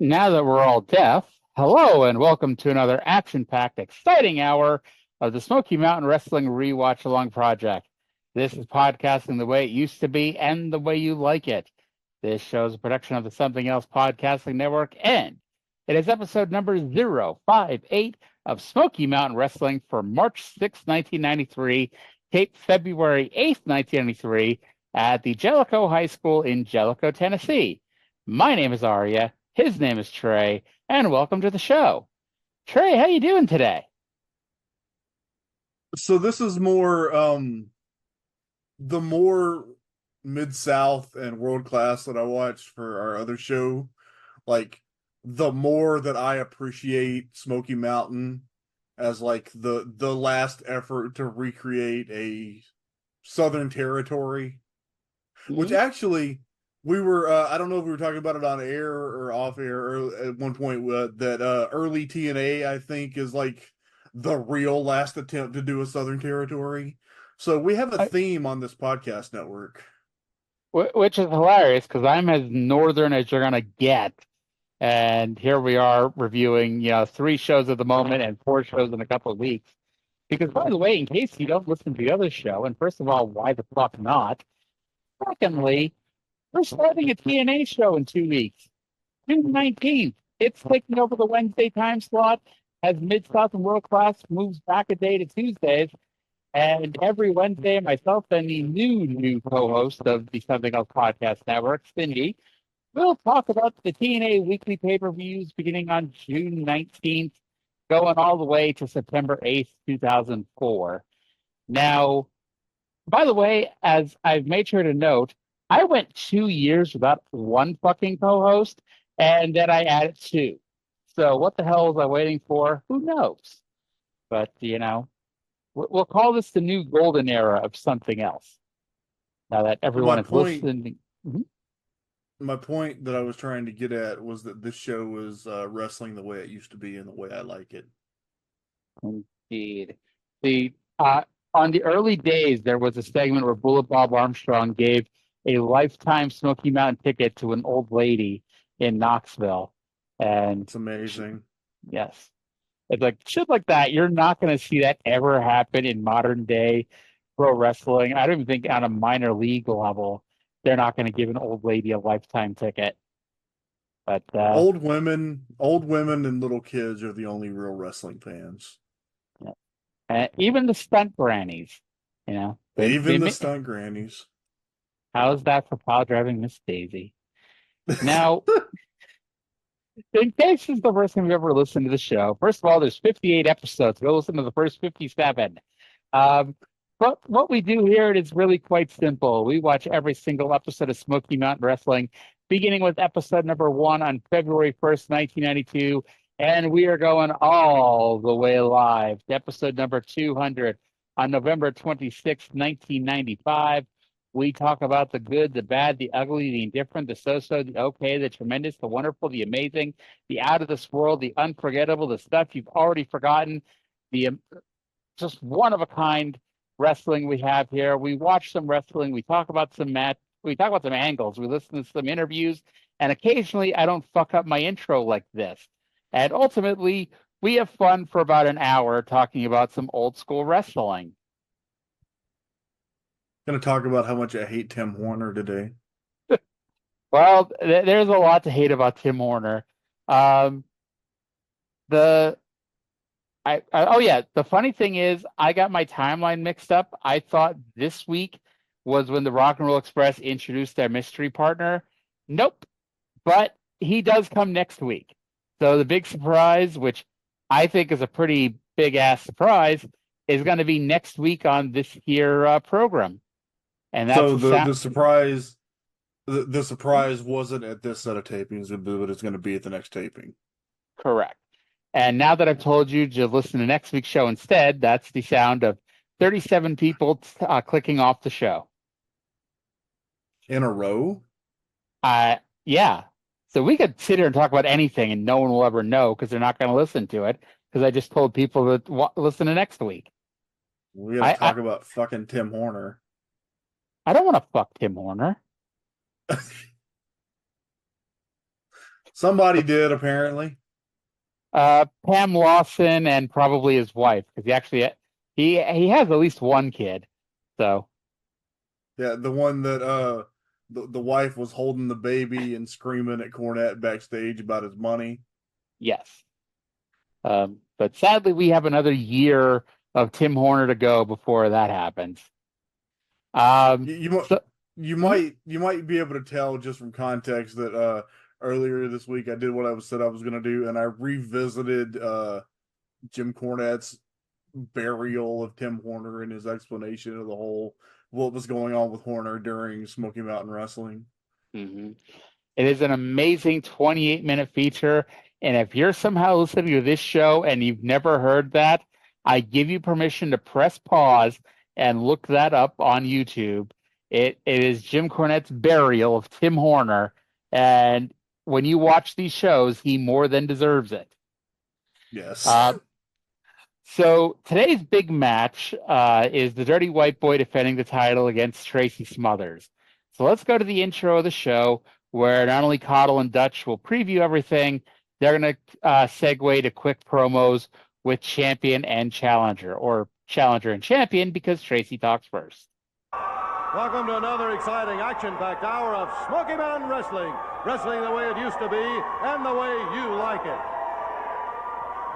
Now that we're all deaf, hello and welcome to another action-packed, exciting hour of the Smoky Mountain Wrestling Re-Watch-Along Project. This is podcasting the way it used to be and the way you like it. This show is a production of the Something Else Podcasting Network, and it is episode number 058 of Smoky Mountain Wrestling for March 6, 1993, taped February 8th, 1993, at the Angelico High School in Angelico, Tennessee. My name is Arya. His name is Trae, and welcome to the show. Trae, how you doing today? So this is more the more Mid-South and world class that I watched for our other show, like the more that I appreciate Smoky Mountain as like the last effort to recreate a Southern territory, which actually we were, I don't know if we were talking about it on air or off air or at one point, that early TNA, I think, is like the real last attempt to do a Southern territory. So we have a theme on this podcast network. Which is hilarious because I'm as northern as you're going to get. And here we are reviewing, 3 shows at the moment and 4 shows in a couple of weeks. Because, by the way, in case you don't listen to the other show, and first of all, why the fuck not? Secondly, we're starting a TNA show in 2 weeks, June 19th. It's taking over the Wednesday time slot as Mid-South and World Class moves back a day to Tuesdays. And every Wednesday, myself and the new co-host of the Something Else Podcast Network, Cindy, we'll talk about the TNA weekly pay-per-views beginning on June 19th, going all the way to September 8th, 2004. Now, by the way, as I've made sure to note, I went 2 years without one fucking co-host, and then I added 2. So what the hell was I waiting for? Who knows? But, we'll call this the new golden era of Something Else. Now that everyone is listening. Mm-hmm. My point that I was trying to get at was that this show is wrestling the way it used to be and the way I like it. Indeed. On the early days, there was a segment where Bullet Bob Armstrong gave a lifetime Smoky Mountain ticket to an old lady in Knoxville. And it's amazing. Yes. It's like shit like that. You're not going to see that ever happen in modern day pro wrestling. I don't even think on a minor league level, they're not going to give an old lady a lifetime ticket. But old women and little kids are the only real wrestling fans. Yeah. Even the stunt grannies, Even the stunt grannies. How's that for pile driving Miss Daisy? Now, in case this is the first time you've ever listened to the show, first of all, there's 58 episodes. Go listen to the first 57. But what we do here is really quite simple. We watch every single episode of Smoky Mountain Wrestling, beginning with episode number 1 on February 1st, 1992. And we are going all the way live to episode number 200 on November 26th, 1995. We talk about the good, the bad, the ugly, the indifferent, the so-so, the okay, the tremendous, the wonderful, the amazing, the out of this world, the unforgettable, the stuff you've already forgotten, the just one-of-a-kind wrestling we have here. We watch some wrestling. We talk about some we talk about some angles. We listen to some interviews. And occasionally I don't fuck up my intro like this. And ultimately, we have fun for about an hour talking about some old school wrestling. Going to talk about how much I hate Tim Horner today. Well, there's a lot to hate about Tim Horner. The funny thing is, I got my timeline mixed up. I thought this week was when the Rock and Roll Express introduced their mystery partner. Nope. But he does come next week. So the big surprise, which I think is a pretty big-ass surprise, is going to be next week on this here program. And that's so the surprise The surprise wasn't at this set of tapings, but it's going to be at the next taping. Correct. And now that I've told you to listen to next week's show instead, that's the sound of 37 people clicking off the show. In a row? Yeah. So we could sit here and talk about anything and no one will ever know because they're not going to listen to it because I just told people to listen to next week. We got to talk about fucking Tim Horner. I don't want to fuck Tim Horner. Somebody did, apparently. Pam Lawson and probably his wife because he has at least one kid. So yeah, the one that the wife was holding the baby and screaming at Cornette backstage about his money. Yes. But sadly, we have another year of Tim Horner to go before that happens. You might be able to tell just from context that earlier this week I did what I said I was going to do, and I revisited Jim Cornette's burial of Tim Horner and his explanation of what was going on with Horner during Smoky Mountain Wrestling. Mm-hmm. It is an amazing 28-minute feature. And if you're somehow listening to this show and you've never heard that, I give you permission to press pause and look that up on YouTube. It is Jim Cornette's burial of Tim Horner. And when you watch these shows, he more than deserves it. Yes. So today's big match is the Dirty White Boy defending the title against Tracy Smothers. So let's go to the intro of the show where not only Coddle and Dutch will preview everything, they're going to segue to quick promos with champion and challenger, or challenger and champion because Tracy talks first. Welcome to another exciting action-packed hour of Smoky Mountain Wrestling. Wrestling the way it used to be and the way you like it.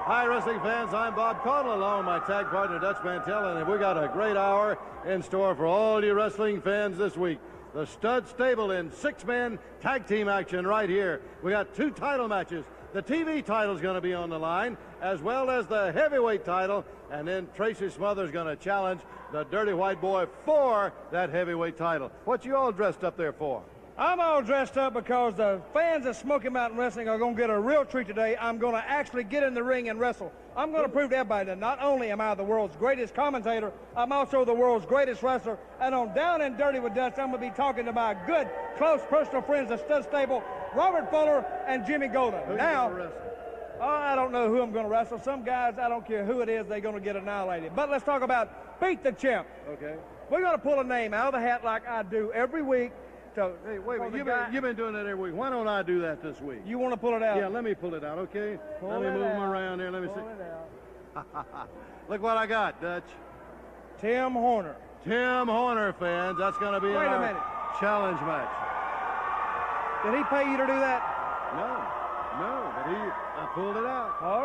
Hi, wrestling fans. I'm Bob Caudle, along with my tag partner, Dutch Mantell, and we got a great hour in store for all you wrestling fans this week. The Stud Stable in six-man tag team action right here. We got two title matches. The TV title is going to be on the line, as well as the heavyweight title, and then Tracy Smothers is going to challenge the Dirty White Boy for that heavyweight title. What you all dressed up there for? I'm all dressed up because the fans of Smoky Mountain Wrestling are going to get a real treat today. I'm going to actually get in the ring and wrestle. I'm going to prove to everybody that not only am I the world's greatest commentator, I'm also the world's greatest wrestler. And on Down and Dirty with Dutch, I'm going to be talking to my good, close personal friends, the Stud Stable, Robert Fuller and Jimmy Golden. I don't know who I'm going to wrestle. Some guys, I don't care who it is, they're going to get annihilated. But let's talk about Beat the Champ. Okay. We're going to pull a name out of the hat like I do every week. So, hey, wait a minute. You've been doing that every week. Why don't I do that this week? You want to pull it out? Yeah, let me pull it out, okay? Let me move them around there. Let me see. Look what I got, Dutch. Tim Horner. Tim Horner, fans. That's going to be our challenge match. Did he pay you to do that? No, but I pulled it out. All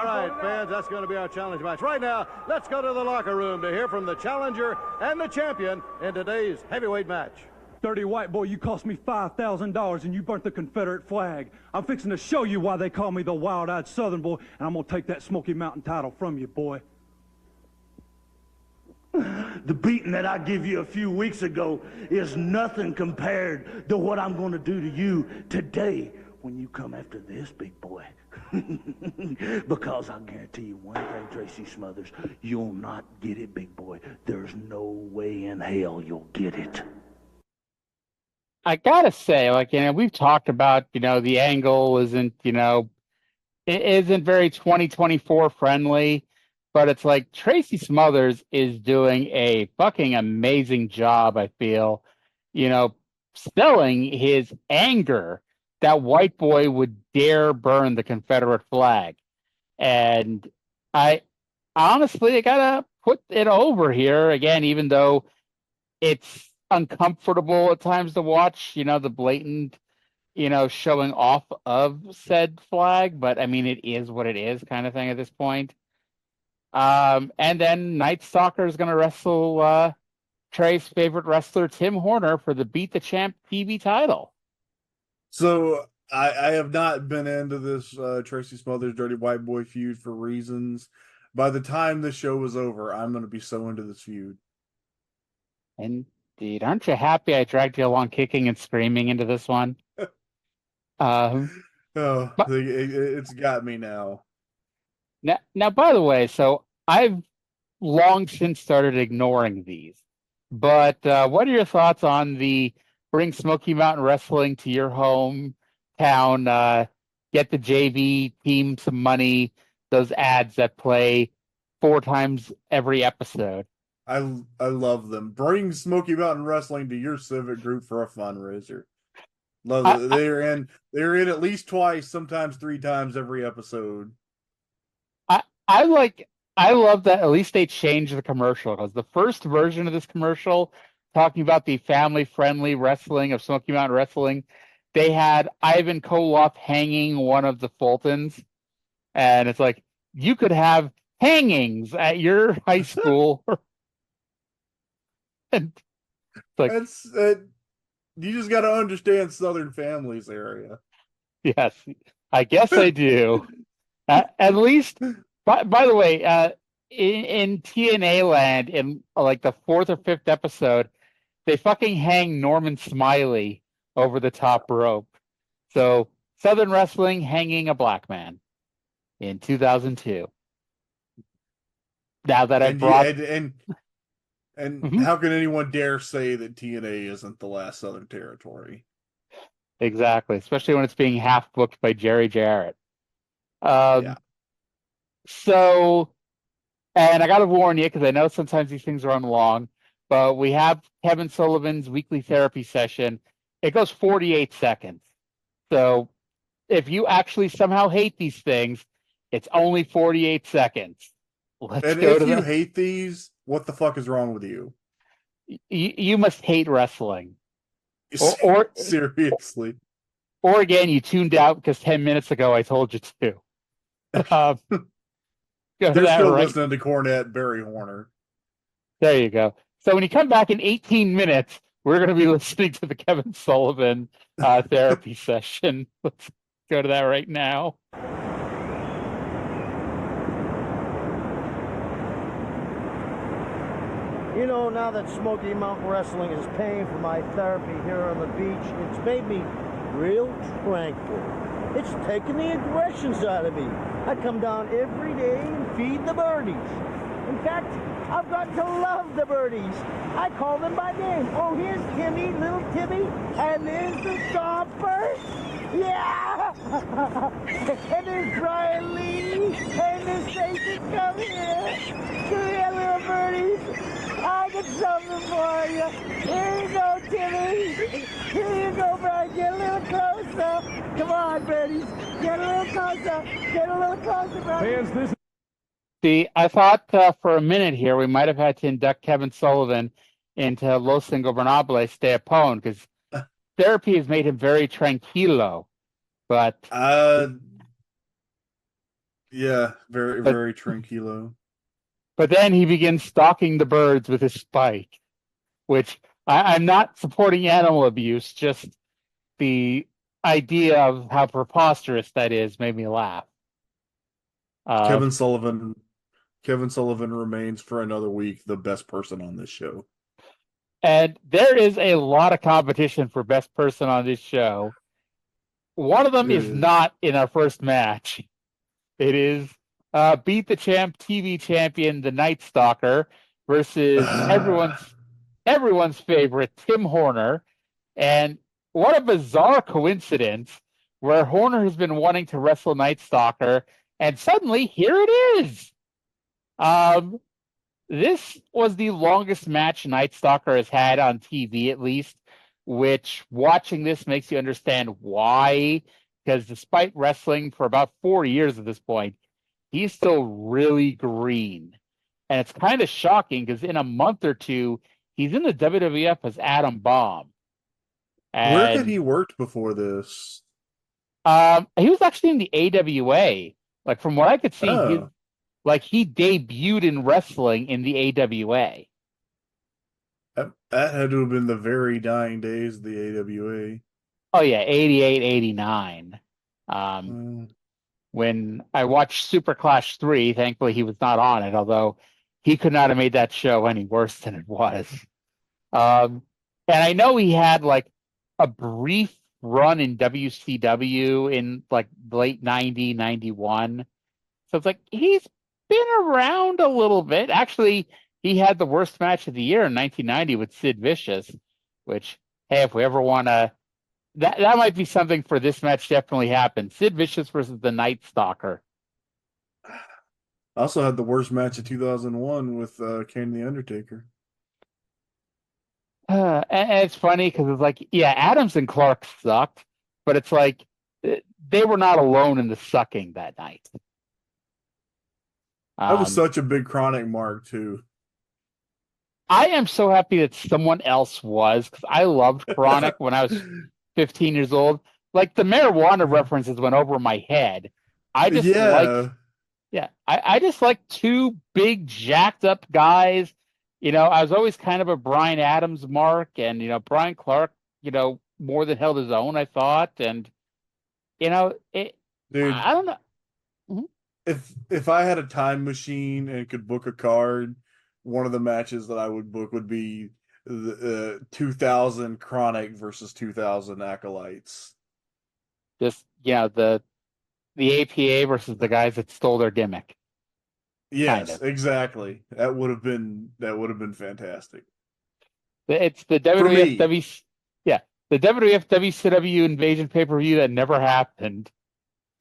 right, fans, that's going to be our challenge match. Right now, let's go to the locker room to hear from the challenger and the champion in today's heavyweight match. Dirty White Boy, you cost me $5,000 and you burnt the Confederate flag. I'm fixing to show you why they call me the Wild-Eyed Southern Boy, and I'm going to take that Smoky Mountain title from you, boy. The beating that I gave you a few weeks ago is nothing compared to what I'm going to do to you today when you come after this, big boy. Because I'll guarantee you one thing, Tracy Smothers, you'll not get it, big boy. There's no way in hell you'll get it. I gotta say, we've talked about, the angle isn't, it isn't very 2024 friendly, but it's like Tracy Smothers is doing a fucking amazing job, I feel, selling his anger that White Boy would dare burn the Confederate flag. And I gotta put it over here again, even though it's uncomfortable at times to watch, the blatant, showing off of said flag, but I mean, it is what it is kind of thing at this point. And then Nightstalker is going to wrestle Trey's favorite wrestler, Tim Horner, for the Beat the Champ TV title. So I have not been into this Tracy Smothers Dirty White Boy feud for reasons. By the time the show is over, I'm going to be so into this feud. And Indeed. Aren't you happy I dragged you along kicking and screaming into this one? Oh, But it's got me now. now, by the way, so I've long since started ignoring these. But what are your thoughts on the bring Smoky Mountain Wrestling to your hometown, get the JV team some money, those ads that play 4 times every episode? I love them. Bring Smoky Mountain Wrestling to your civic group for a fundraiser. Love I, it. They're in at least twice, sometimes 3 times every episode. I love that at least they changed the commercial, because the first version of this commercial talking about the family friendly wrestling of Smoky Mountain Wrestling, they had Ivan Koloff hanging one of the Fultons, and it's like you could have hangings at your high school. And it's like, That's you just got to understand Southern families area. yes, I guess I do. At least, by the way, in TNA land, in like the 4th or 5th episode, they fucking hang Norman Smiley over the top rope. So Southern Wrestling hanging a black man in 2002. Now that I And brought, and how can anyone dare say that TNA isn't the last Southern Territory? exactly, especially when it's being half booked by Jerry Jarrett. Yeah. So, and I got to warn you, because I know sometimes these things run long, but we have Kevin Sullivan's weekly therapy session. It goes 48 seconds. So if you actually somehow hate these things, it's only 48 seconds. Let's And go if to you the. hate these, what the fuck is wrong with you? You must hate wrestling. Or Seriously. Or again, you tuned out because 10 minutes ago I told you to. Go to They're that still right. listening to Cornette, Barry Horner. There you go. So when you come back in 18 minutes, we're going to be listening to the Kevin Sullivan therapy session. Let's go to that right now. You know, now that Smoky Mountain Wrestling is paying for my therapy here on the beach, it's made me real tranquil. It's taken the aggressions out of me. I come down every day and feed the birdies. In fact, I've got to love the birdies. I call them by name. Oh, here's Timmy, little Timmy, and there's the Stompers. Yeah! And there's Brian Lee, and there's Satan. Come here. Come here, little birdies. I got something for you. Here you go, Timmy. Here you go, Brian. Get a little closer. Come on, birdies. Get a little closer. Get a little closer, Brian. See, I thought for a minute here we might have had to induct Kevin Sullivan into Los Ingobernables de Apone, because therapy has made him very tranquilo. But yeah, very tranquilo. But then he begins stalking the birds with his spike, which I'm not supporting animal abuse, just the idea of how preposterous that is made me laugh. Kevin Sullivan remains for another week the best person on this show. And there is a lot of competition for best person on this show. One of them is not in our first match. It is Beat the Champ TV champion, the Nightstalker, versus everyone's favorite, Tim Horner. And what a bizarre coincidence, where Horner has been wanting to wrestle Nightstalker, and suddenly here it is. This was the longest match Nightstalker has had on TV, at least, which watching this makes you understand why, because despite wrestling for about 4 years at this point, he's still really green. And it's kind of shocking, because in a month or two, he's in the WWF as Adam Bomb. And, where had he worked before this? He was actually in the AWA. Like, from what I could see, he debuted in wrestling in the AWA. That had to have been the very dying days of the AWA. Oh, yeah, 88, 89. When I watched Super Clash 3, thankfully he was not on it, although he could not have made that show any worse than it was. And I know he had like a brief run in WCW in like late 90, 91. So it's like he's been around a little bit. Actually, he had the worst match of the year in 1990 with Sid Vicious, which, hey, if we ever want to, that might be something for this match definitely happen. Sid Vicious versus the Nightstalker. I also had the worst match of 2001 with Kane and the Undertaker. And it's funny because it's like, yeah, Adams and Clark sucked, but it's like they were not alone in the sucking that night. I was such a big Chronic mark too. I am so happy that someone else was, because I loved Chronic when I was 15 years old. Like the marijuana references went over my head. I just I just like two big jacked up guys. I was always kind of a Bryan Adams mark, and Brian Clark, more than held his own, I thought. And Dude, I don't know. If I had a time machine and could book a card, one of the matches that I would book would be the 2000 Chronic versus 2000 Acolytes. Just the APA versus the guys that stole their gimmick. Yes, kind of. Exactly. That would have been fantastic. It's the WWF the WWF WCW Invasion pay-per-view that never happened.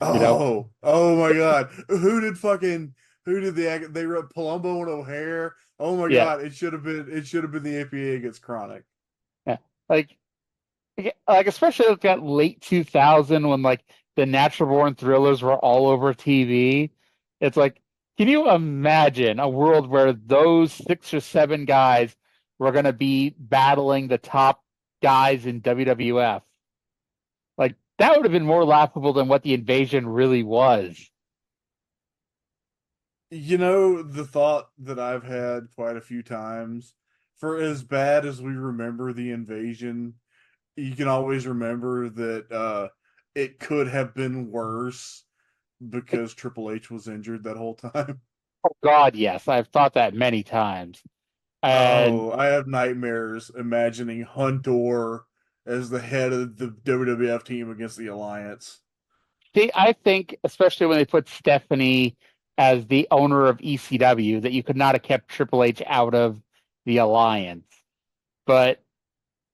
Oh my God! Who did they wrote Palumbo and O'Hare? Oh my God! It should have been the APA against Chronic. Yeah, like especially like that late 2000 when like the Natural Born Thrillers were all over TV. It's like, can you imagine a world where those 6 or 7 guys were going to be battling the top guys in WWF? Like, that would have been more laughable than what the Invasion really was. The thought that I've had quite a few times, for as bad as we remember the Invasion, you can always remember that it could have been worse because Triple H was injured that whole time. Oh, God, yes. I've thought that many times. And I have nightmares imagining Hunter as the head of the WWF team against the Alliance. see, I think, especially when they put Stephanie as the owner of ECW, that you could not have kept Triple H out of the Alliance. But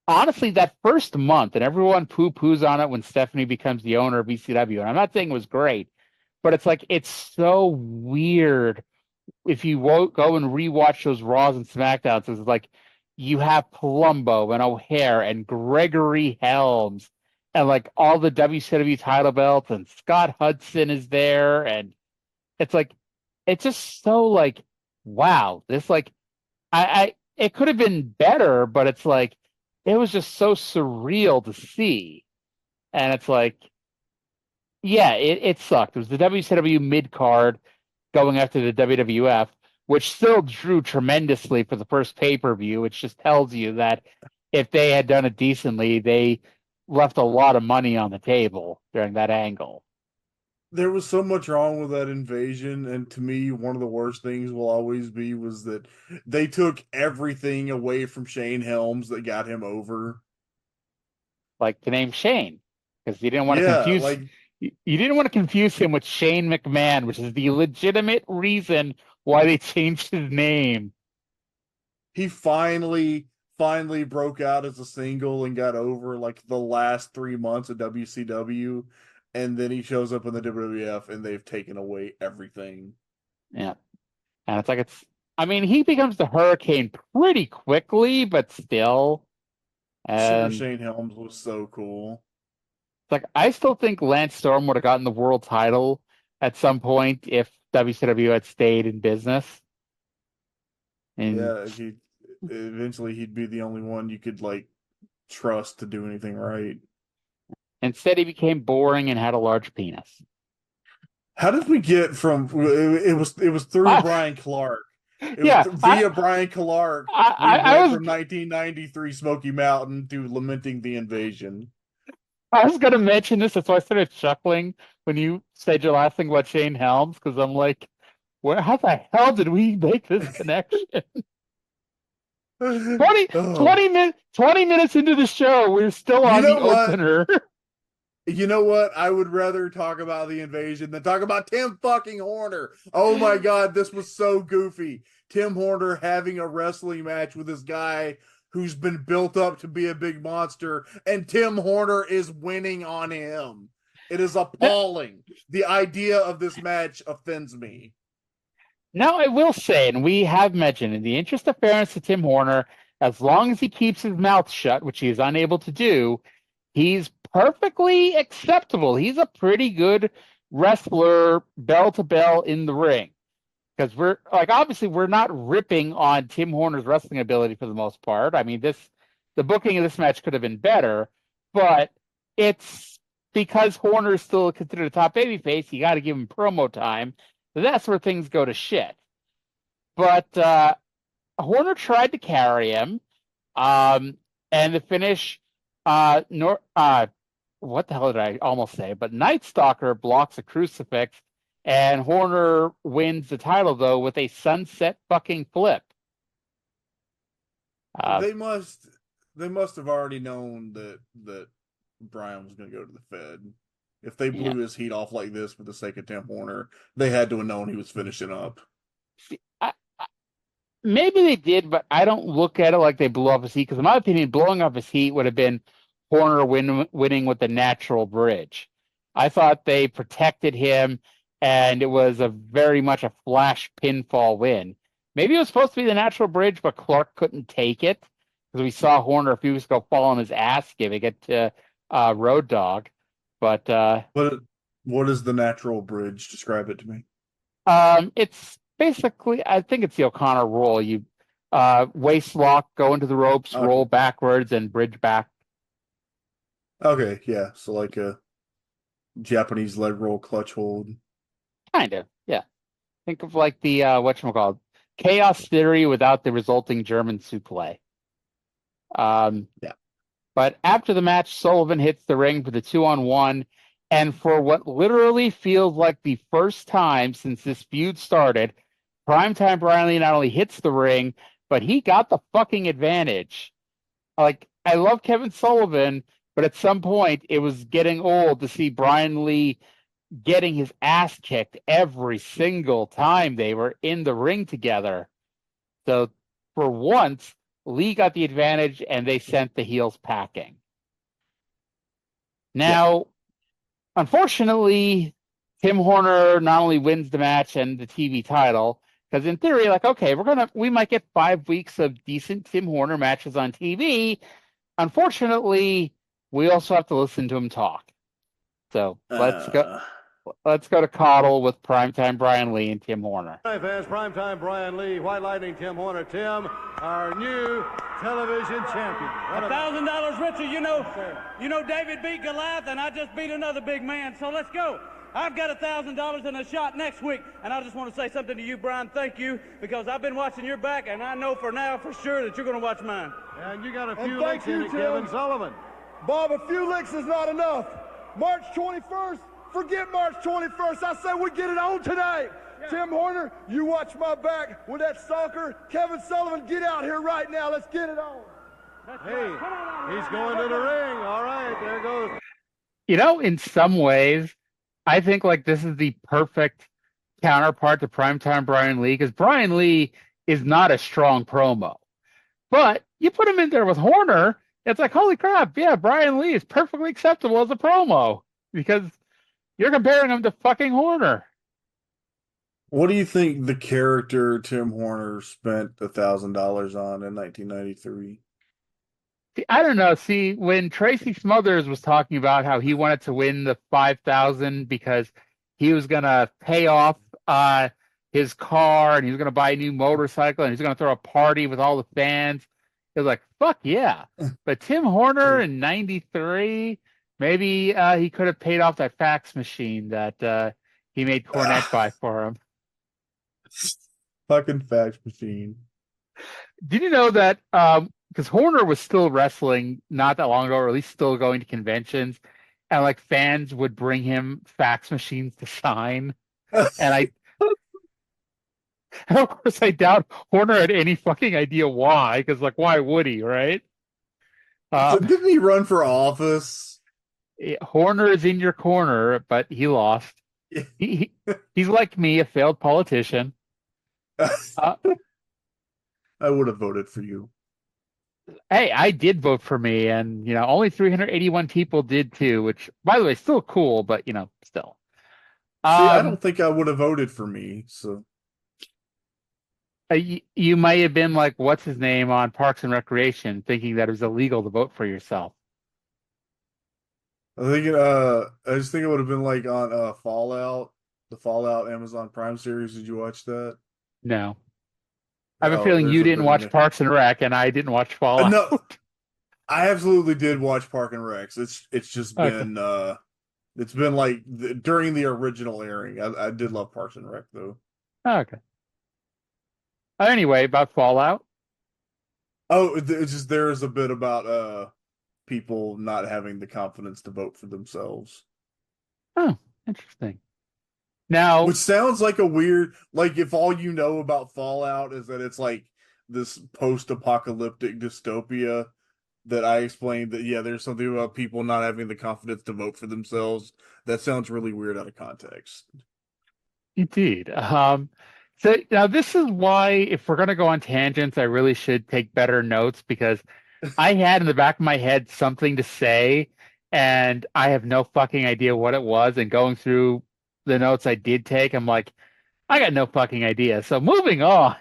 honestly, that first month, and everyone poo-poos on it when Stephanie becomes the owner of ECW, and I'm not saying it was great, but it's like, it's so weird if you go and rewatch those Raws and SmackDowns. It's like you have Palumbo and O'Hare and Gregory Helms and like all the WCW title belts, and Scott Hudson is there, and it's like, it's just so like, wow, this like, it could have been better, but it's like, it was just so surreal to see. And it's like, yeah, it sucked. It was the WCW mid-card going after the WWF, which still drew tremendously for the first pay-per-view, which just tells you that if they had done it decently, they left a lot of money on the table during that angle. There was so much wrong with that Invasion, and to me, one of the worst things will always be was that they took everything away from Shane Helms that got him over. Like the name Shane, because you didn't want to confuse you didn't want to confuse him with Shane McMahon, which is the legitimate reason why they changed his name. He finally broke out as a single and got over like the last 3 months of WCW. And then he shows up in the WWF and they've taken away everything. Yeah. And it's like, he becomes the Hurricane pretty quickly, but still. Super Shane Helms was so cool. It's like, I still think Lance Storm would have gotten the world title at some point if WCW had stayed in business. And eventually he'd be the only one you could like trust to do anything right. Instead, he became boring and had a large penis. How did we get from it was through Brian Clark? Via Brian Clark. I went from 1993 Smoky Mountain to lamenting the Invasion. I was going to mention this, that's why I started chuckling when you said your last thing about Shane Helms, because I'm like, how the hell did we make this connection? 20, Oh. 20 minutes into the show, we're still on the opener. You know what? I would rather talk about the invasion than talk about Tim fucking Horner. Oh my God, this was so goofy. Tim Horner having a wrestling match with this guy who's been built up to be a big monster, and Tim Horner is winning on him. It is appalling. The idea of this match offends me. Now, I will say, and we have mentioned, in the interest of fairness to Tim Horner, as long as he keeps his mouth shut, which he is unable to do, he's perfectly acceptable. He's a pretty good wrestler, bell to bell in the ring. Because we're like, obviously, we're not ripping on Tim Horner's wrestling ability for the most part. I mean, the booking of this match could have been better, but it's because Horner's still considered a top babyface. You got to give him promo time. That's where things go to shit. But Horner tried to carry him, and the finish, what the hell did I almost say? But Nightstalker blocks a crucifix, and Horner wins the title, though, with a sunset fucking flip. They must have already known that Brian was going to go to the Fed. If they blew his heat off like this for the sake of Tim Horner, they had to have known he was finishing up. Maybe they did, but I don't look at it like they blew off his heat, because in my opinion, blowing off his heat would have been Horner winning with the natural bridge. I thought they protected him, and it was very much a flash pinfall win. Maybe it was supposed to be the natural bridge, but Clark couldn't take it, because we saw Horner a few weeks ago fall on his ass giving it to Road Dogg. But what is the natural bridge? Describe it to me. It's basically, I think it's the O'Connor roll. You waist lock, go into the ropes, Okay. roll backwards, and bridge back. Okay, yeah. So like a Japanese leg roll clutch hold. Kind of, yeah. Think of like the whatchamacallit, Chaos Theory without the resulting German suplex. Yeah. But after the match, Sullivan hits the ring for the 2-on-1, and for what literally feels like the first time since this feud started, Primetime Brian Lee not only hits the ring, but he got the fucking advantage. Like, I love Kevin Sullivan, but at some point it was getting old to see Brian Lee getting his ass kicked every single time they were in the ring together. So for once, Lee got the advantage, and they sent the heels packing. Now, unfortunately, Tim Horner not only wins the match and the TV title, because in theory, like, okay, we might get 5 weeks of decent Tim Horner matches on TV. Unfortunately, we also have to listen to him talk. So let's go to Coddle with Primetime Brian Lee and Tim Horner. Hi, fans. Primetime Brian Lee, White Lightning Tim Horner. Tim, our new television champion. $1,000 richer. You know David beat Goliath, and I just beat another big man. So let's go. I've got $1,000 in a shot next week, and I just want to say something to you, Brian. Thank you, because I've been watching your back, and I know for now for sure that you're going to watch mine. And you got a few thank licks in you, it, Tim. Kevin Sullivan. Bob, a few licks is not enough. March 21st, forget March 21st. I say we get it on today. Yeah. Tim Horner, you watch my back with that stalker. Kevin Sullivan, get out here right now. Let's get it on. Hey, he's going to the ring. All right, there goes. You know, in some ways, I think like this is the perfect counterpart to Primetime Brian Lee, because Brian Lee is not a strong promo. But you put him in there with Horner, it's like, holy crap, yeah, Brian Lee is perfectly acceptable as a promo, because you're comparing him to fucking Horner. What do you think the character Tim Horner spent $1,000 on in 1993? I don't know. See, when Tracy Smothers was talking about how he wanted to win the 5,000 because he was gonna pay off his car and he was gonna buy a new motorcycle and he was gonna throw a party with all the fans, it was like, fuck yeah. But Tim Horner in '93, maybe he could have paid off that fax machine that he made Cornette buy for him. Fucking fax machine. Did you know that? Because Horner was still wrestling not that long ago, or at least still going to conventions, and like fans would bring him fax machines to sign. And And of course, I doubt Horner had any fucking idea why, because like, why would he, right? So didn't he run for office? Horner is in your corner, but he lost. He's like me, a failed politician. I would have voted for you. Hey, I did vote for me, and only 381 people did too, which, by the way, still cool, but still. See, I don't think I would have voted for me. So you might have been like, what's his name on Parks and Recreation, thinking that it was illegal to vote for yourself. I just think it would have been like on Fallout, the Fallout Amazon Prime series. Did you watch that? No. I have a feeling you didn't watch Parks and Rec, and I didn't watch Fallout. No, I absolutely did watch Park and Rec. It's just been it's been like during the original airing. I did love Parks and Rec though. Okay. Anyway, about Fallout. Oh, it's just there's a bit about people not having the confidence to vote for themselves. Oh, interesting. Now, which sounds like a weird, like if all you know about Fallout is that it's like this post-apocalyptic dystopia that I explained that, yeah, there's something about people not having the confidence to vote for themselves. That sounds really weird out of context. Indeed. So now this is why, if we're going to go on tangents, I really should take better notes, because I had in the back of my head something to say, and I have no fucking idea what it was. And going through the notes I did take, I'm like, I got no fucking idea. So moving on,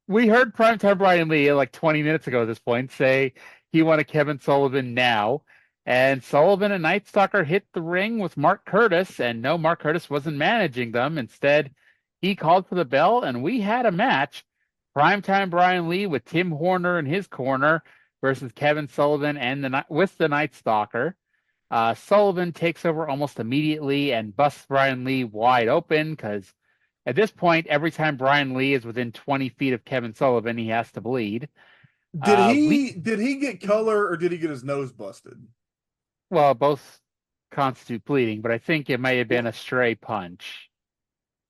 we heard Primetime Brian Lee like 20 minutes ago at this point say he wanted Kevin Sullivan now. And Sullivan and Nightstalker hit the ring with Mark Curtis, and no, Mark Curtis wasn't managing them. Instead, he called for the bell, and we had a match. Primetime Brian Lee with Tim Horner in his corner versus Kevin Sullivan and with the Nightstalker. Sullivan takes over almost immediately and busts Brian Lee wide open, because at this point, every time Brian Lee is within 20 feet of Kevin Sullivan, he has to bleed. Did he get color, or did he get his nose busted? Well, both constitute bleeding, but I think it may have been a stray punch.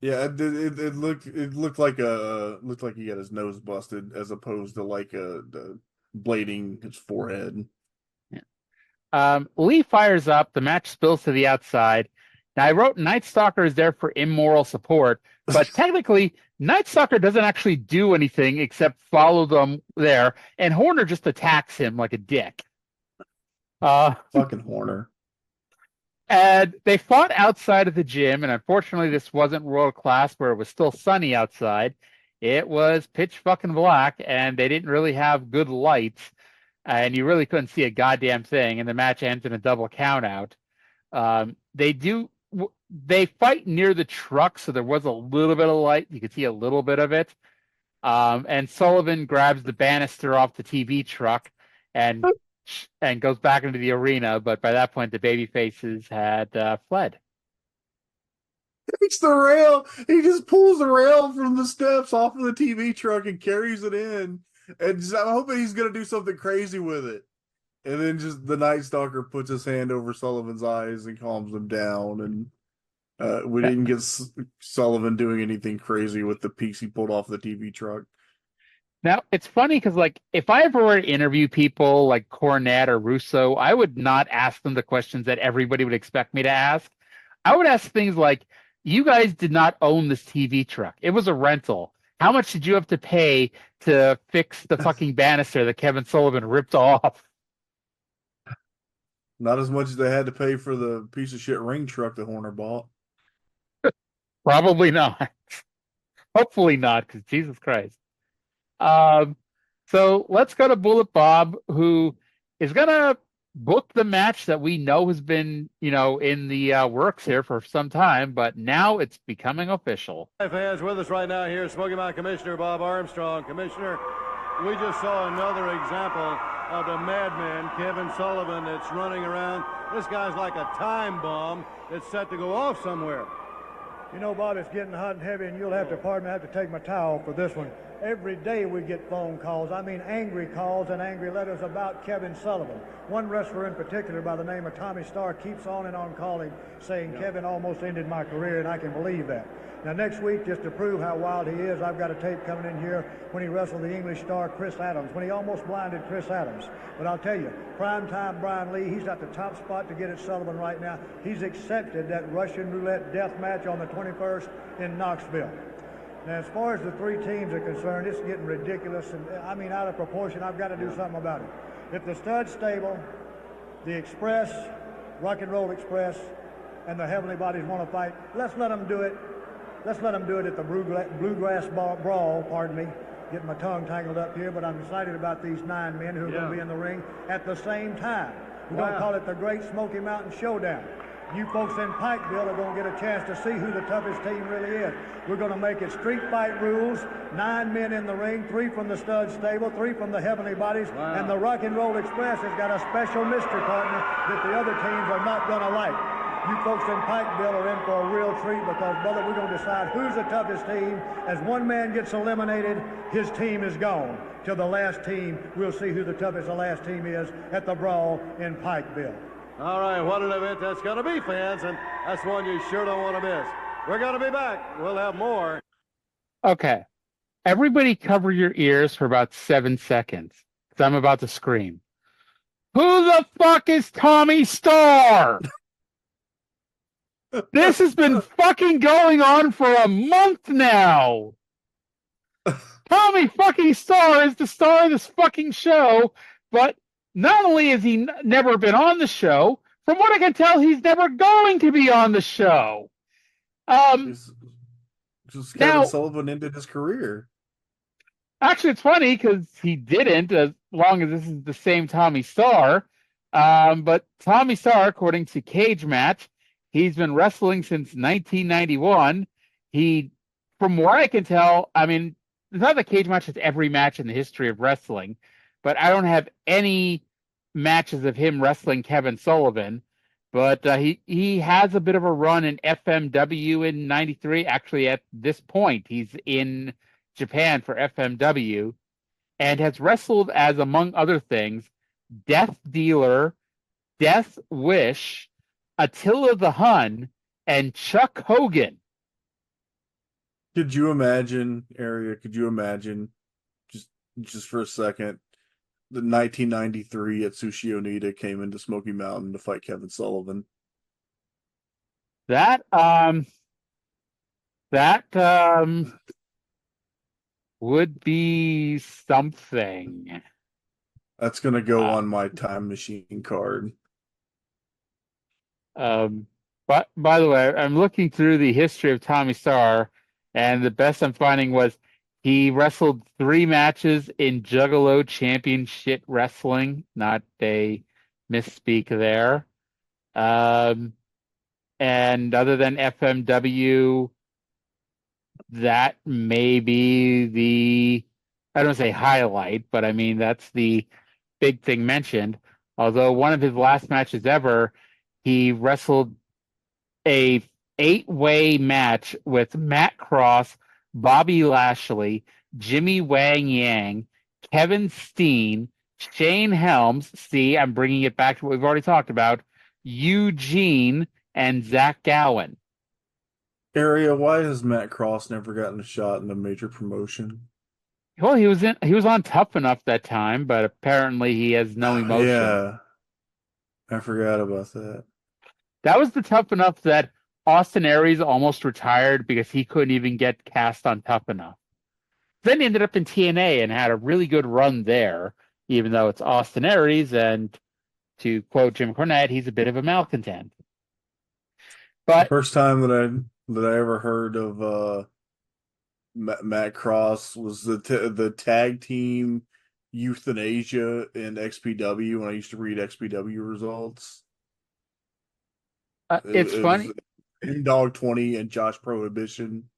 Yeah, it looked like he got his nose busted as opposed to like the blading his forehead. Yeah. Lee fires up. The match spills to the outside. Now, I wrote Nightstalker is there for immoral support, but technically, Nightstalker doesn't actually do anything except follow them there, and Horner just attacks him like a dick. Fucking Horner. And they fought outside of the gym, and unfortunately, this wasn't world class where it was still sunny outside. It was pitch fucking black, and they didn't really have good lights, and you really couldn't see a goddamn thing. And the match ends in a double count out. They fight near the truck, so there was a little bit of light. You could see a little bit of it. And Sullivan grabs the banister off the TV truck and goes back into the arena, but by that point the baby faces had fled. Takes the rail. He just pulls the rail from the steps off of the TV truck and carries it in. And I'm hoping he's gonna do something crazy with it. And then just the Nightstalker puts his hand over Sullivan's eyes and calms him down. And we didn't get Sullivan doing anything crazy with the piece he pulled off the TV truck. Now, it's funny because, like, if I ever were to interview people like Cornette or Russo, I would not ask them the questions that everybody would expect me to ask. I would ask things like, you guys did not own this TV truck. It was a rental. How much did you have to pay to fix the fucking banister that Kevin Sullivan ripped off? Not as much as they had to pay for the piece of shit ring truck that Horner bought. Probably not. Hopefully not, because Jesus Christ. So let's go to Bullet Bob, who is going to book the match that we know has been, in the works here for some time, but now it's becoming official. Hi, fans, with us right now here, Smoky Mountain Commissioner Bob Armstrong. Commissioner, we just saw another example of the madman, Kevin Sullivan, that's running around. This guy's like a time bomb that's set to go off somewhere. You know, Bob, it's getting hot and heavy, and you'll have to pardon me, I have to take my towel for this one. Every day we get phone calls, I mean angry calls and angry letters about Kevin Sullivan. One wrestler in particular by the name of Toni Storm keeps on and on calling, saying Kevin almost ended my career, and I can believe that. Now, next week, just to prove how wild he is, I've got a tape coming in here when he wrestled the English star Chris Adams, when he almost blinded Chris Adams. But I'll tell you, primetime Brian Lee, he's at the top spot to get at Sullivan right now. He's accepted that Russian roulette death match on the 21st in Knoxville. Now, as far as the three teams are concerned, it's getting ridiculous, and I mean out of proportion. I've got to do something about it. If the Stud Stable, the Express, Rock and Roll Express, and the Heavenly Bodies want to fight, let's let them do it. Let's let them do it at the Bluegrass Brawl, pardon me. Getting my tongue tangled up here, but I'm excited about these 9 men who are going to be in the ring at the same time. We're going to call it the Great Smoky Mountain Showdown. You folks in Pikeville are going to get a chance to see who the toughest team really is. We're going to make it street fight rules, 9 men in the ring, 3 from the Stud Stable, 3 from the Heavenly Bodies, and the Rock and Roll Express has got a special mystery partner that the other teams are not going to like. You folks in Pikeville are in for a real treat because, brother, we're going to decide who's the toughest team. As one man gets eliminated, his team is gone. Till the last team, we'll see who the toughest the last team is at the Brawl in Pikeville. All right, what an event that's going to be, fans, and that's one you sure don't want to miss. We're going to be back. We'll have more. Okay. Everybody cover your ears for about 7 seconds, because I'm about to scream. Who the fuck is Toni Storm? This has been fucking going on for a month now. Tommy fucking Storm is the star of this fucking show, but not only has he never been on the show, from what I can tell, he's never going to be on the show. Just Kevin Sullivan ended his career. Actually, it's funny because he didn't, as long as this is the same Tommy Starr. But Tommy Starr, according to Cage Match, he's been wrestling since 1991. From what I can tell, I mean, it's not that Cage Match has every match in the history of wrestling, but I don't have any matches of him wrestling Kevin Sullivan. But he has a bit of a run in FMW in '93. Actually, at this point, he's in Japan for FMW and has wrestled as, among other things, Death Dealer, Death Wish, Attila the Hun, and Chuck Hogan. Could you imagine, Arya? Could you imagine, just for a second, the 1993 Atsushi Onita came into Smoky Mountain to fight Kevin Sullivan? That would be something. That's gonna go on my time machine card. But by the way, I'm looking through the history of Tommy Starr, and the best I'm finding was he wrestled 3 matches in Juggalo Championship Wrestling. Not a misspeak there. And other than FMW, that may be I don't say highlight, but I mean, that's the big thing mentioned. Although one of his last matches ever, he wrestled a 8-way match with Matt Cross, Bobby Lashley, Jimmy Wang Yang, Kevin Steen, Shane Helms. See, I'm bringing it back to what we've already talked about. Eugene and Zach Gowen. Arya, why has Matt Cross never gotten a shot in a major promotion? Well, he was on Tough Enough that time, but apparently he has no emotion. Yeah, I forgot about that. That was the Tough Enough that Austin Aries almost retired because he couldn't even get cast on Tough Enough. Then he ended up in TNA and had a really good run there, even though it's Austin Aries, and to quote Jim Cornette, he's a bit of a malcontent. But the first time that I ever heard of Matt Cross was the tag team Euthanasia in XPW when I used to read XPW results. It's funny. Dog 20 and Josh Prohibition.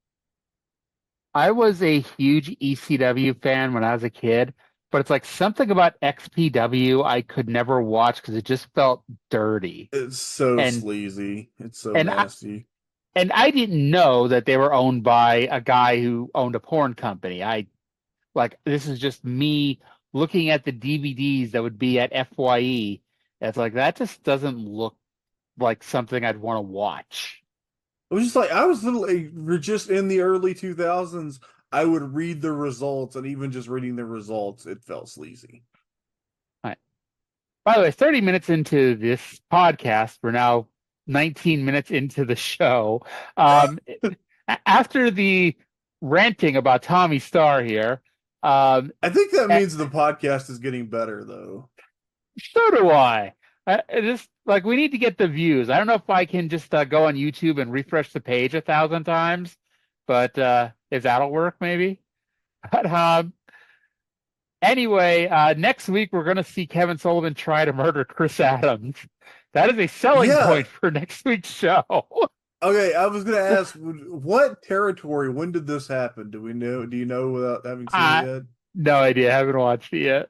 I was a huge ECW fan when I was a kid, but it's like something about XPW I could never watch because it just felt dirty. It's so sleazy. It's so nasty. And I didn't know that they were owned by a guy who owned a porn company. This is just me looking at the DVDs that would be at FYE. It's like, that just doesn't look like something I'd want to watch. I was just like, I was literally, we're just in the early 2000s. I would read the results, and even just reading the results, it felt sleazy. All right. By the way, 30 minutes into this podcast, we're now 19 minutes into the show. After the ranting about Tommy Starr here, I think that means the podcast is getting better, though. so do I. Just like we need to get the views. I don't know if I can just go on YouTube and refresh the page 1,000 times, but if that'll work, maybe. But anyway, next week we're going to see Kevin Sullivan try to murder Chris Adams. That is a selling point for next week's show. Okay, I was going to ask, what territory? When did this happen? Do we know? Do you know without having seen it yet? No idea. I haven't watched it yet.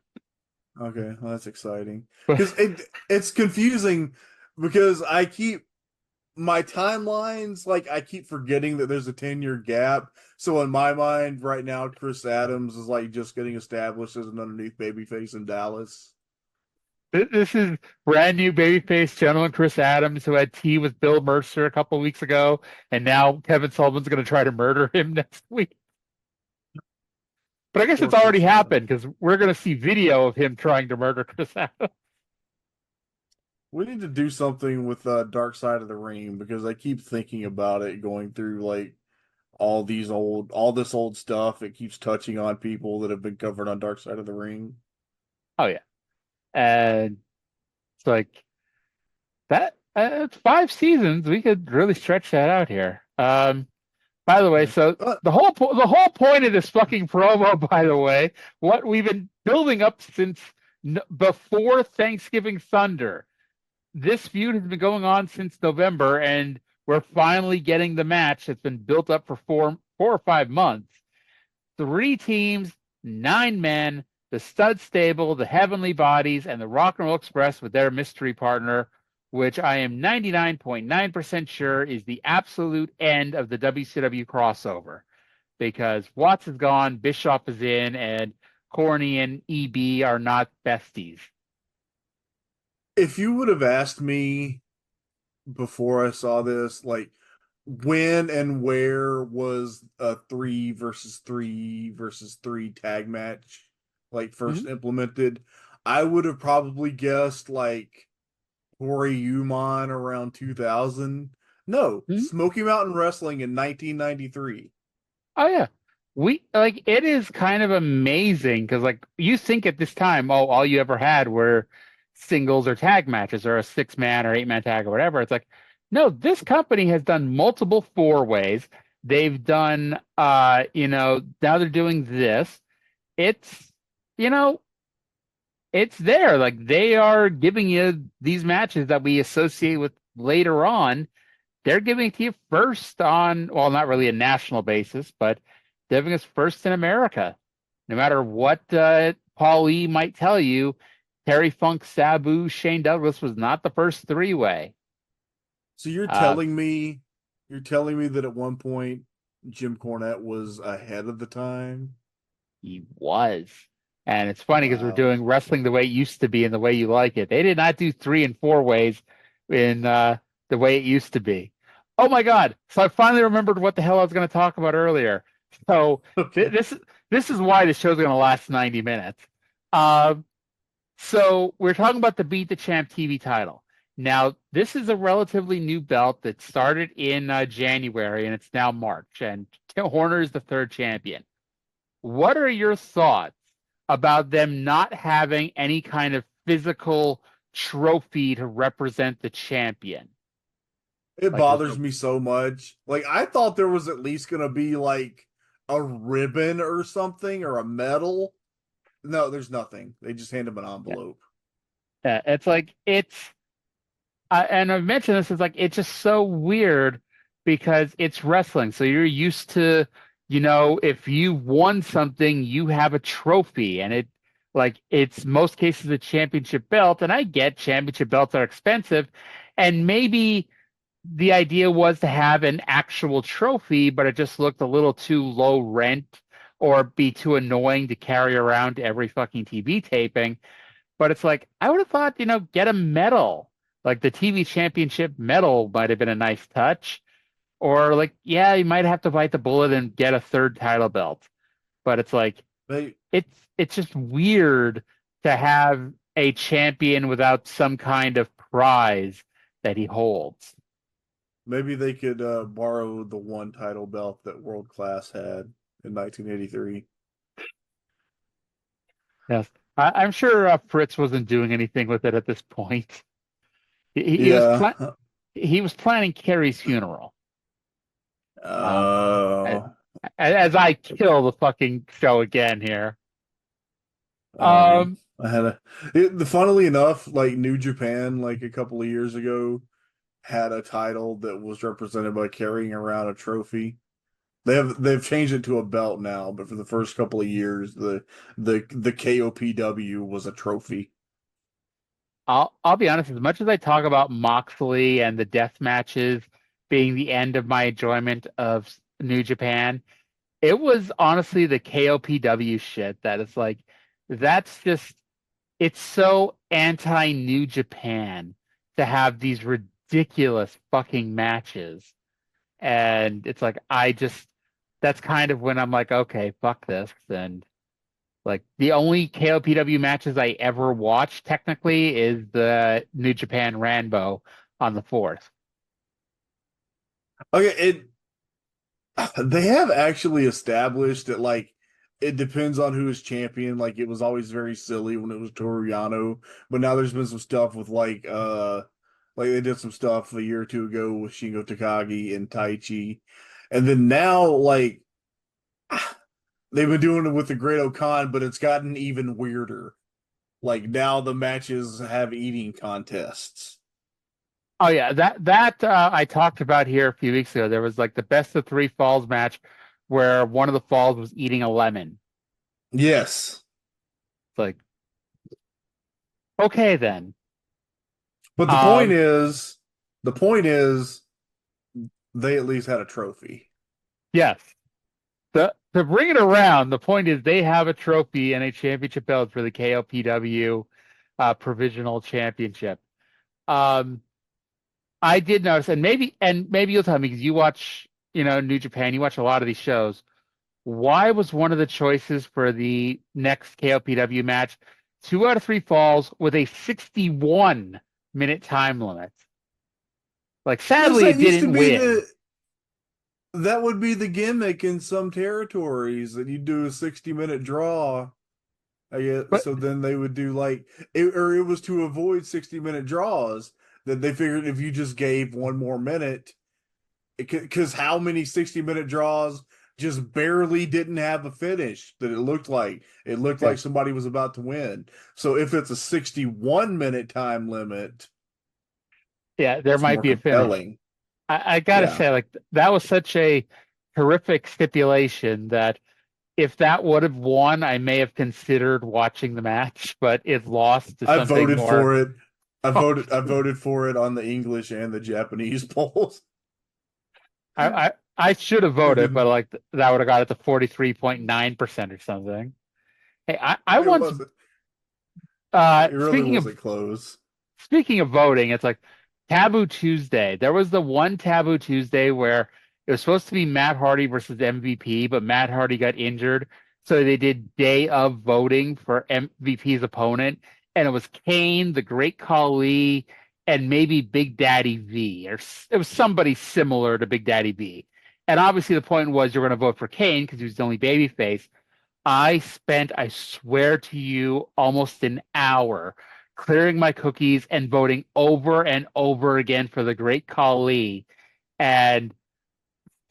Okay, well, that's exciting because it's confusing because I keep my timelines, like I keep forgetting that there's a 10-year gap. So in my mind right now, Chris Adams is like just getting established as an underneath babyface in Dallas. This is brand new babyface gentleman Chris Adams, who had tea with Bill Mercer a couple of weeks ago, and now Kevin Sullivan's going to try to murder him next week. But I guess it's already happened because we're going to see video of him trying to murder Chris Adams. We need to do something with Dark Side of the Ring because I keep thinking about it, going through like all this old stuff. It keeps touching on people that have been covered on Dark Side of the Ring. Oh yeah, and it's like that. It's 5 seasons. We could really stretch that out here. By the way, so the whole point of this fucking promo, by the way, what we've been building up since before Thanksgiving Thunder. This feud has been going on since November, and we're finally getting the match that's been built up for 4 or 5 months. 3 teams, 9 men, the Stud Stable, the Heavenly Bodies, and the Rock and Roll Express with their mystery partner, which I am 99.9% sure is the absolute end of the WCW crossover. Because Watts is gone, Bischoff is in, and Corny and EB are not besties. If you would have asked me before I saw this, like, when and where was a 3 versus 3 versus 3 tag match, like, first implemented, I would have probably guessed, like, Tori Uman around 2000. No, Smoky Mountain Wrestling in 1993. Oh yeah, it is kind of amazing because like you think at this time, all you ever had were singles or tag matches or a 6-man or 8-man tag or whatever. It's like, no, this company has done multiple 4-ways. They've done, now they're doing this. It's, it's there. Like they are giving you these matches that we associate with later on. They're giving it to you first on, well, not really a national basis, but they're giving us first in America. No matter what Paul E. might tell you, Terry Funk, Sabu, Shane Douglas was not the first 3-way. So you're telling me that at one point Jim Cornette was ahead of the time? He was. And it's funny because we're doing wrestling the way it used to be and the way you like it. They did not do 3 and 4 ways in the way it used to be. Oh my God. So I finally remembered what the hell I was going to talk about earlier. So this is why the show's going to last 90 minutes. So we're talking about the Beat the Champ TV title. Now, this is a relatively new belt that started in January, and it's now March, and Horner is the 3rd champion. What are your thoughts about them not having any kind of physical trophy to represent the champion? It bothers me so much. Like, I thought there was at least going to be, like, a ribbon or something, or a medal. No, there's nothing. They just hand him an envelope. Yeah, it's like, and I've mentioned this, it's like, it's just so weird because it's wrestling. So you're used to, if you won something, you have a trophy, and it's most cases a championship belt. And I get championship belts are expensive, and maybe the idea was to have an actual trophy, but it just looked a little too low rent or be too annoying to carry around to every fucking TV taping. But it's like, I would have thought, get a medal. Like the TV championship medal might have been a nice touch. Or like, yeah, you might have to bite the bullet and get a third title belt. But it's like They it's just weird to have a champion without some kind of prize that he holds. maybe they could borrow the one title belt that World Class had in 1983. Yes. I'm sure Fritz wasn't doing anything with it at this point. Yeah. He was planning Carrie's funeral. Oh. As I kill the fucking show again here. I had funnily enough, like New Japan, like a couple of years ago, had a title that was represented by carrying around a trophy. They've changed it to a belt now, but for the first couple of years, the KOPW was a trophy. I'll be honest, as much as I talk about Moxley and the death matches being the end of my enjoyment of New Japan, it was honestly the KOPW shit that it's like, that's just, it's so anti-New Japan to have these ridiculous fucking matches. And it's like, that's kind of when I'm like, okay, fuck this. And like, the only KOPW matches I ever watched technically is the New Japan Rambo on the 4th. Okay, they have actually established that like it depends on who is champion. Like it was always very silly when it was Toru Yano, but now there's been some stuff with like they did some stuff a year or two ago with Shingo Takagi and Taichi. And then now like they've been doing it with the Great Okan, but it's gotten even weirder. Like now the matches have eating contests. Oh yeah, that I talked about here a few weeks ago. There was like the best of 3 falls match where one of the falls was eating a lemon. Yes. It's like, okay then. But the point is they at least had a trophy. Yes. To bring it around, the point is they have a trophy and a championship belt for the KOPW provisional championship. I did notice, and maybe you'll tell me because you watch, New Japan, you watch a lot of these shows. Why was one of the choices for the next KOPW match 2 out of 3 falls with a 61-minute time limit? Like, sadly, it didn't win. That would be the gimmick in some territories that you do a 60-minute draw. I guess, so then they would do like it was to avoid 60-minute draws that they figured if you just gave one more minute, because how many 60-minute draws just barely didn't have a finish that it looked like like somebody was about to win. So if it's a 61-minute time limit, there might be a finish. I gotta say, like, that was such a horrific stipulation that if that would have won, I may have considered watching the match, but it lost to something I voted more. for it. I voted for it on the English and the Japanese polls. I should have voted, but like that would have got it to 43.9% or something. Hey, I once it really wasn't close. Speaking of voting, it's like Taboo Tuesday. There was the one Taboo Tuesday where it was supposed to be Matt Hardy versus MVP, but Matt Hardy got injured, so they did day of voting for MVP's opponent, and it was Kane, the Great Khali, and maybe Big Daddy V, or it was somebody similar to Big Daddy V. And obviously the point was you're going to vote for Kane because he was the only babyface. I spent, I swear to you, almost an hour clearing my cookies and voting over and over again for the Great Khali. And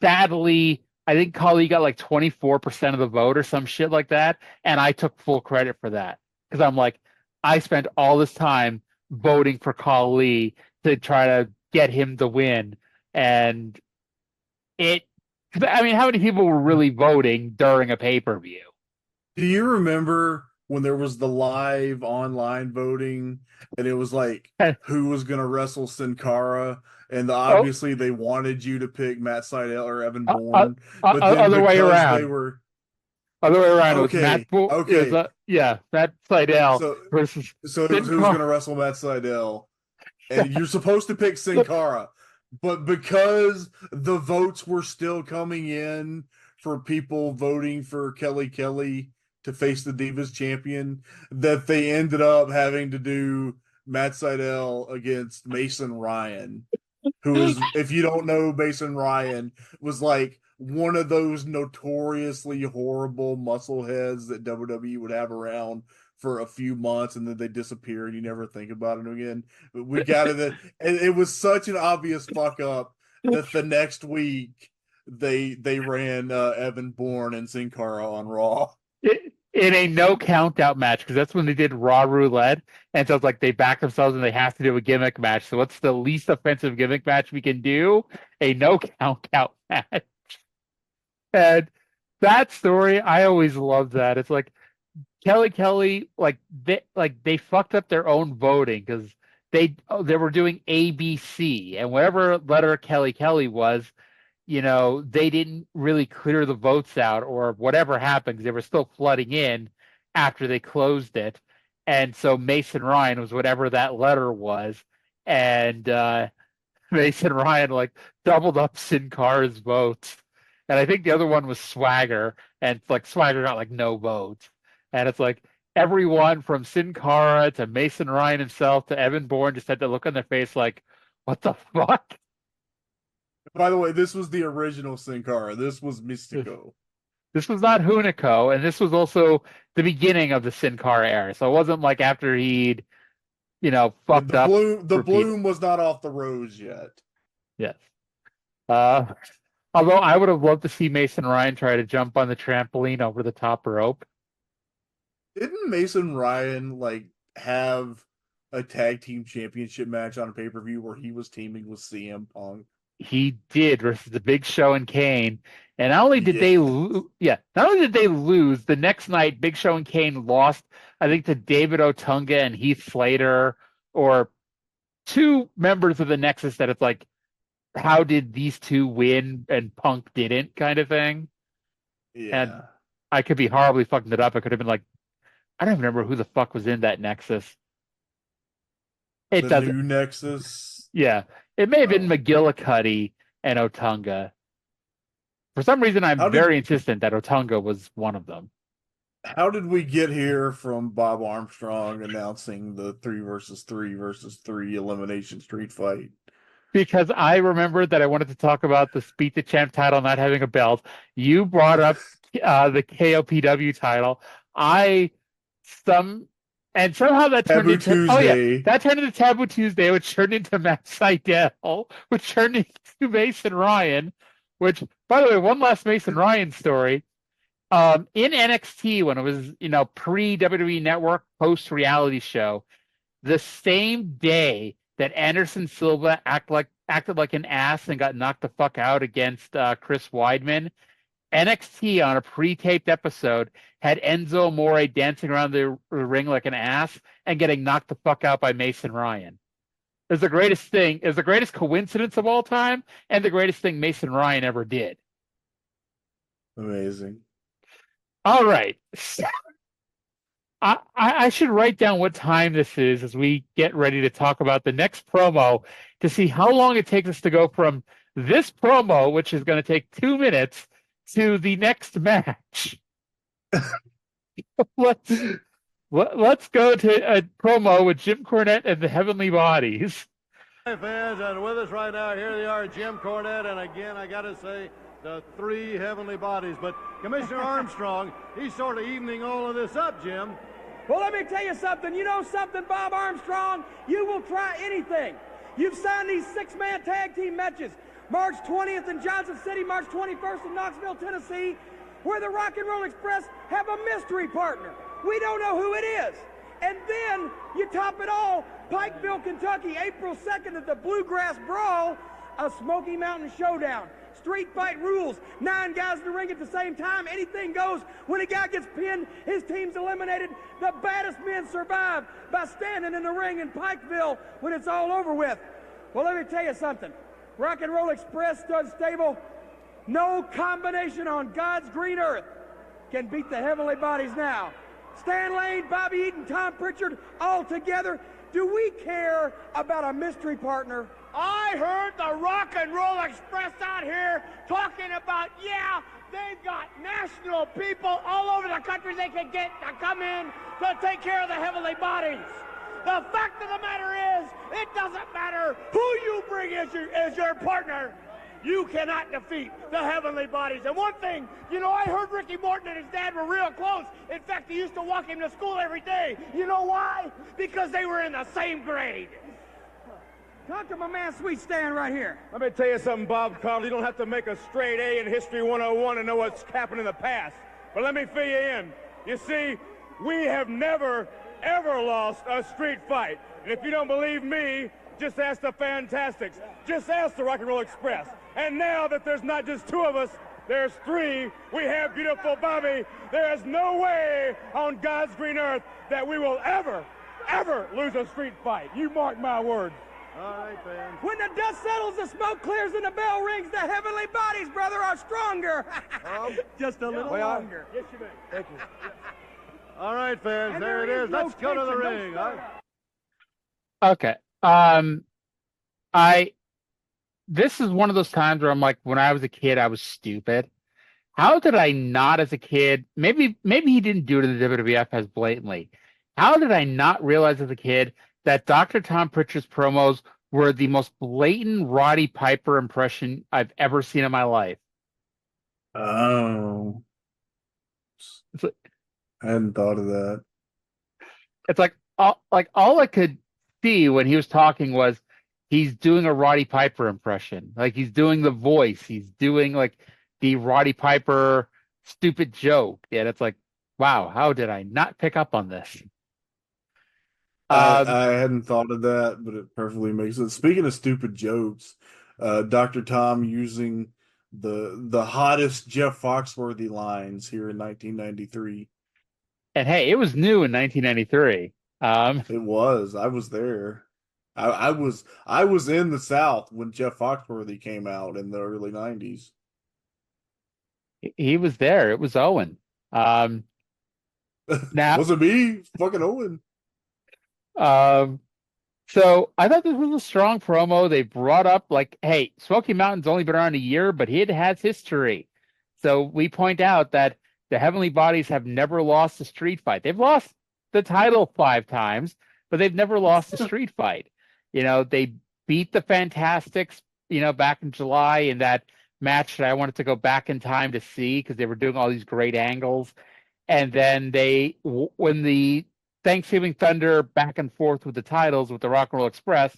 sadly, I think Khali got like 24% of the vote or some shit like that. And I took full credit for that because I'm like, I spent all this time voting for Khali to try to get him to win. And how many people were really voting during a pay-per-view? Do you remember when there was the live online voting and it was like who was going to wrestle Sin Cara? And obviously they wanted you to pick Matt Sydal or Evan Bourne. But then other way around. Other way around. Okay. It was Matt Sydal versus So who's going to wrestle Matt Sydal? And you're supposed to pick Sin Cara. But because the votes were still coming in for people voting for Kelly Kelly to face the Divas champion, that they ended up having to do Matt Sydal against Mason Ryan, who is, if you don't know, Mason Ryan was like one of those notoriously horrible muscle heads that WWE would have around for a few months and then they disappear and you never think about it again. But we got it. And it was such an obvious fuck up that the next week they ran Evan Bourne and Sin Cara on Raw. In a no count out match, because that's when they did Raw Roulette, and so it's like they back themselves and they have to do a gimmick match. So what's the least offensive gimmick match we can do? A no count out match. And that story, I always loved that. It's like Kelly, like they fucked up their own voting because they were doing ABC, and whatever letter Kelly was, they didn't really clear the votes out or whatever happened because they were still flooding in after they closed it. And so Mason Ryan was whatever that letter was. And Mason Ryan like doubled up Sin Cara's votes. And I think the other one was Swagger. And it's like Swagger got like no votes. And it's like everyone from Sin Cara to Mason Ryan himself to Evan Bourne just had to look on their face like, what the fuck? By the way, this was the original Sin Cara. This was Mystico. This was not Hunico, and this was also the beginning of the Sin Cara era. So it wasn't like after he'd, fucked up. The bloom was not off the rose yet. Yes. Although I would have loved to see Mason Ryan try to jump on the trampoline over the top rope. Didn't Mason Ryan have a tag team championship match on a pay-per-view where he was teaming with CM Punk? He did versus the Big Show and Kane, and not only did they lose, the next night Big Show and Kane lost, I think, to David Otunga and Heath Slater, or two members of the Nexus that it's like, how did these two win and Punk didn't, kind of thing. Yeah. And I could be horribly fucking it up. I could have been like, I don't remember who the fuck was in that Nexus. The new Nexus. Yeah. It may have been McGillicuddy and Otunga. For some reason, I'm very insistent that Otunga was one of them. How did we get here from Bob Armstrong announcing the 3 versus 3 elimination street fight? Because I remembered that I wanted to talk about the Beat the Champ title not having a belt. You brought up the KOPW title. And somehow that turned that turned into Taboo Tuesday, which turned into Matt Sydal, which turned into Mason Ryan, which, by the way, one last Mason Ryan story. In NXT, when it was, pre-WWE Network, post-reality show, the same day that Anderson Silva acted like an ass and got knocked the fuck out against Chris Weidman, NXT on a pre-taped episode had Enzo Amore dancing around the ring like an ass and getting knocked the fuck out by Mason Ryan. It's the greatest thing. It's the greatest coincidence of all time and the greatest thing Mason Ryan ever did. Amazing. All right. I should write down what time this is as we get ready to talk about the next promo to see how long it takes us to go from this promo, which is going to take 2 minutes, to the next match. Let's go to a promo with Jim Cornette and the Heavenly Bodies. Hi, fans, and with us right now, here they are, Jim Cornette, and again, I got to say, the 3 Heavenly Bodies. But Commissioner Armstrong, he's sort of evening all of this up, Jim. Well, let me tell you something. You know something, Bob Armstrong? You will try anything. You've signed these 6-man tag team matches. March 20th in Johnson City, March 21st in Knoxville, Tennessee, where the Rock and Roll Express have a mystery partner. We don't know who it is. And then you top it all, Pikeville, Kentucky, April 2nd at the Bluegrass Brawl, a Smoky Mountain Showdown. Street fight rules. 9 guys in the ring at the same time. Anything goes. When a guy gets pinned, his team's eliminated. The baddest men survive by standing in the ring in Pikeville when it's all over with. Well, let me tell you something. Rock and Roll Express stud stable, no combination on God's green earth can beat the Heavenly Bodies now. Stan Lane, Bobby Eaton, Tom Pritchard, all together. Do we care about a mystery partner? I heard the Rock and Roll Express out here talking about, yeah, they've got national people all over the country they can get to come in to take care of the heavenly bodies. The fact of the matter is, it doesn't matter who you bring as your partner. You cannot defeat the heavenly bodies. And one thing, you know, I heard Ricky Morton and his dad were real close. In fact, he used to walk him to school every day. You know why? Because they were in the same grade. Talk to my man Sweet Stan right here. Let me tell you something, Bob Connell. You don't have to make a straight A in History 101 to know what's happened in the past. But let me fill you in. You see, we have never, ever lost a street fight. And if you don't believe me, just ask the Fantastics. Just ask the Rock and Roll Express. And now that there's not just two of us, there's three. We have beautiful Bobby. There is no way on God's green earth that we will ever, ever lose a street fight. You mark my words. All right, fans. When the dust settles, the smoke clears, and the bell rings, the heavenly bodies, brother, are stronger. Just a little longer. Yes, you may. Thank you. All right, fans, And there it there is. is no Let's go to the tension, no ring. start. Okay. This is one of those times where I'm like, when I was a kid, I was stupid. How did I not, as a kid? Maybe he didn't do it in the WWF as blatantly. How did I not realize as a kid that Dr. Tom Pritchard's promos were the most blatant Roddy Piper impression I've ever seen in my life? Oh. It's like, I hadn't thought of that. it's like all I could see when he was talking was he's doing a Roddy Piper impression. Like he's doing the voice. He's doing like the Roddy Piper stupid joke. And it's like, wow, how did I not pick up on this? I hadn't thought of that, but it perfectly makes sense. Speaking of stupid jokes, Dr. Tom using the hottest Jeff Foxworthy lines here in 1993. And hey, it was new in 1993. It was. I was there. I was in the South when Jeff Foxworthy came out in the early 90s. He was there. It was Owen. Now, Wasn't me, fucking Owen. So I thought this was a strong promo. They brought up like, hey, Smoky Mountain's only been around a year, but it has history. So we point out that the Heavenly Bodies have never lost a street fight. They've lost the title 5 times, but they've never lost a street fight. You know, they beat the Fantastics, you know, back in July in that match that I wanted to go back in time to see because they were doing all these great angles. And then when the Thanksgiving Thunder back and forth with the titles with the Rock and Roll Express,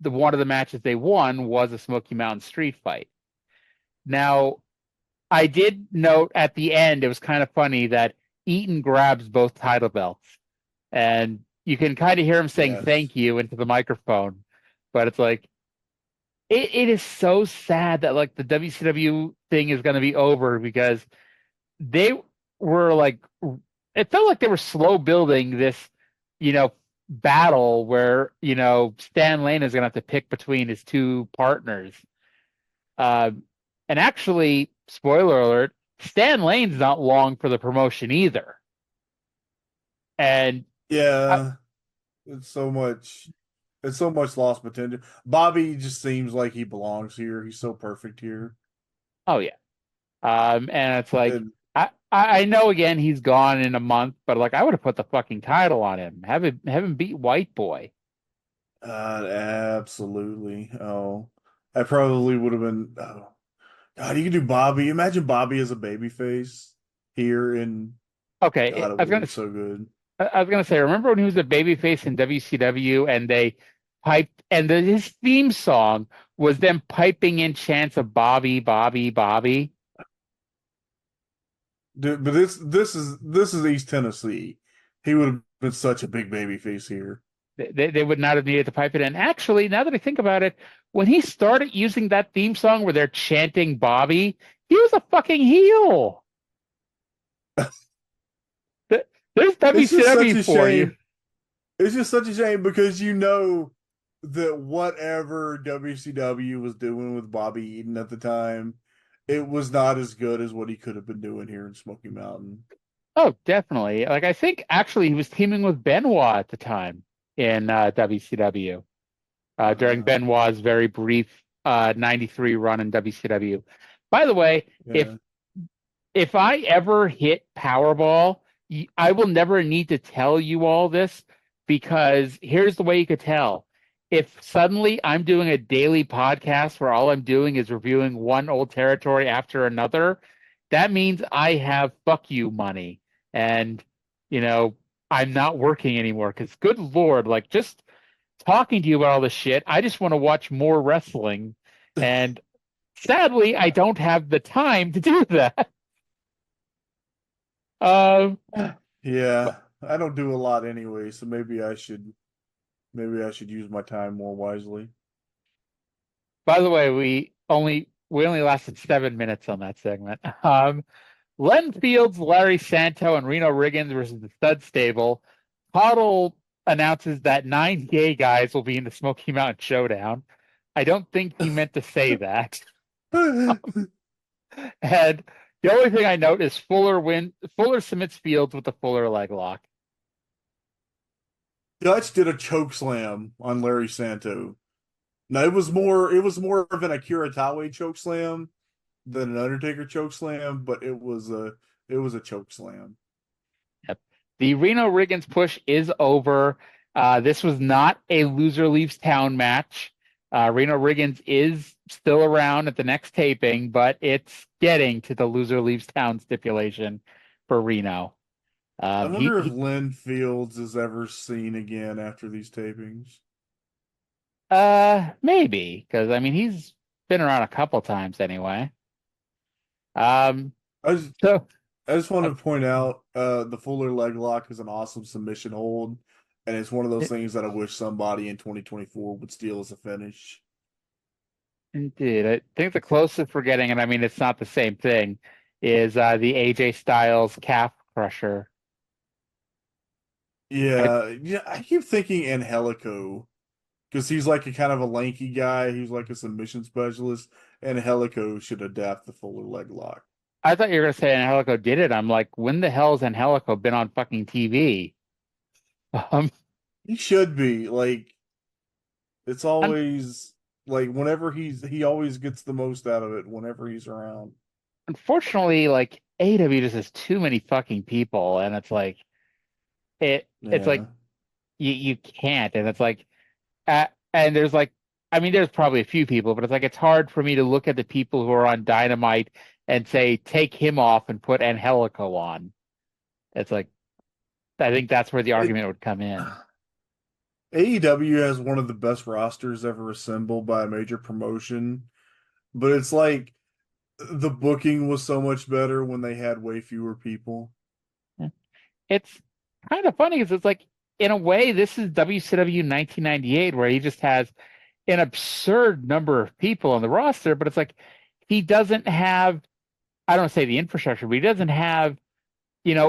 one of the matches they won was a Smoky Mountain street fight. Now, I did note at the end, it was kind of funny that Eaton grabs both title belts. And you can kind of hear him saying thank you into the microphone. But it's like, it is so sad that like the WCW thing is going to be over because they were like, it felt like they were slow building this, you know, battle where, you know, Stan Lane is going to have to pick between his two partners. And actually, spoiler alert, Stan Lane's not long for the promotion either. And it's so much lost potential. Bobby just seems like he belongs here. He's so perfect here. Oh yeah. And it's like I know again he's gone in a month, but like I would have put the fucking title on him. Have him beat White Boy. Absolutely. Oh, that probably would have been. Oh, God, you could do Bobby. Imagine Bobby as a babyface here in. Okay, God, it would have been so good. I was gonna say, remember when he was a babyface in WCW and they piped, and his theme song was them piping in chants of Bobby, Bobby, Bobby. Dude, but this is East Tennessee. He would have been such a big babyface here. They would not have needed to pipe it in. Actually, now that I think about it, when he started using that theme song where they're chanting Bobby, he was a fucking heel. There's WCW for you. It's just such a shame because you know that whatever WCW was doing with Bobby Eaton at the time, it was not as good as what he could have been doing here in Smoky Mountain. Oh, definitely. Like I think actually he was teaming with Benoit at the time in WCW. during Benoit's very brief 93 run in WCW. By the way, Yeah. if I ever hit Powerball, I will never need to tell you all this, because here's the way you could tell. If suddenly I'm doing a daily podcast where all I'm doing is reviewing one old territory after another, that means I have fuck you money. And, I'm not working anymore, because good Lord, like, just talking to you about all this shit, I just want to watch more wrestling. And sadly, I don't have the time to do that. Yeah, I don't do a lot anyway, so maybe I should use my time more wisely. By the way, we only lasted 7 minutes on that segment. Len Fields, Larry Santo, and Reno Riggins versus the Stud Stable. Caudle announces that 9 gay guys will be in the Smoky Mountain Showdown. I don't think he meant to say that. And the only thing I note is Fuller submits Fields with the Fuller leg lock. Dutch did a choke slam on Larry Santo. Now it was more of an Akira Taue choke slam than an Undertaker choke slam, but it was a choke slam. Yep. The Reno Riggins push is over. This was not a loser leaves town match. Reno Riggins is still around at the next taping, but it's getting to the loser leaves town stipulation for Reno. I wonder if Len Fields is ever seen again after these tapings. Maybe, because I mean he's been around a couple times anyway. I just want to point out the Fuller leg lock is an awesome submission hold, and it's one of those things that I wish somebody in 2024 would steal as a finish. Indeed. I think the closest we're getting, and I mean it's not the same thing, is the AJ Styles calf crusher. Yeah, I keep thinking Angelico, because he's like a kind of a lanky guy. He's like a submission specialist, and Angelico should adapt the Fuller leg lock. I thought you were going to say Angelico did it. I'm like, when the hell's Angelico been on fucking TV? He should be. Like, it's always like whenever he always gets the most out of it whenever he's around. Unfortunately, like AEW just has too many fucking people, and it's like it's like you can't, and it's like and there's like, I mean, there's probably a few people, but it's like it's hard for me to look at the people who are on Dynamite and say take him off and put Angelico on. It's like, I think that's where the argument would come in. AEW has one of the best rosters ever assembled by a major promotion, but it's like the booking was so much better when they had way fewer people. It's kind of funny because it's like, in a way, this is WCW 1998, where he just has an absurd number of people on the roster, but it's like he doesn't have, I don't say the infrastructure, but he doesn't have,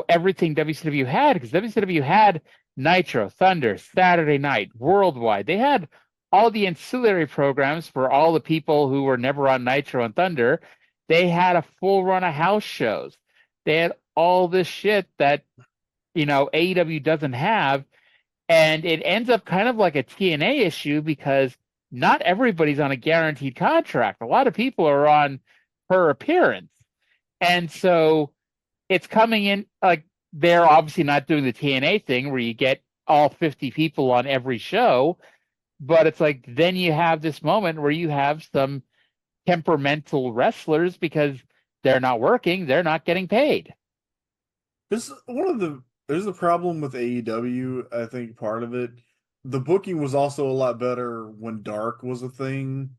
everything WCW had, because WCW had Nitro, Thunder, Saturday Night, Worldwide. They had all the ancillary programs for all the people who were never on Nitro and Thunder. They had a full run of house shows. They had all this shit that, AEW doesn't have. And it ends up kind of like a TNA issue, because not everybody's on a guaranteed contract. A lot of people are on per appearance. And so it's coming in, like, they're obviously not doing the TNA thing where you get all 50 people on every show, but it's like, then you have this moment where you have some temperamental wrestlers because they're not working, they're not getting paid. There's the problem with AEW. I think part of it, the booking was also a lot better when Dark was a thing.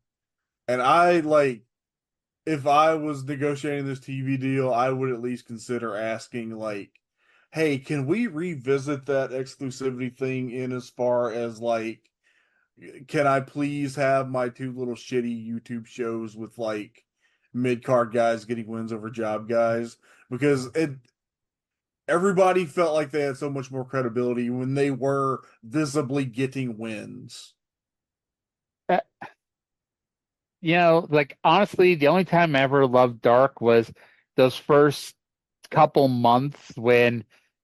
And if I was negotiating this TV deal, I would at least consider asking, like, hey, can we revisit that exclusivity thing in as far as, like, can I please have my two little shitty YouTube shows with, like, mid-card guys getting wins over job guys? Because everybody felt like they had so much more credibility when they were visibly getting wins. Like, honestly, the only time I ever loved Dark was those first couple months when,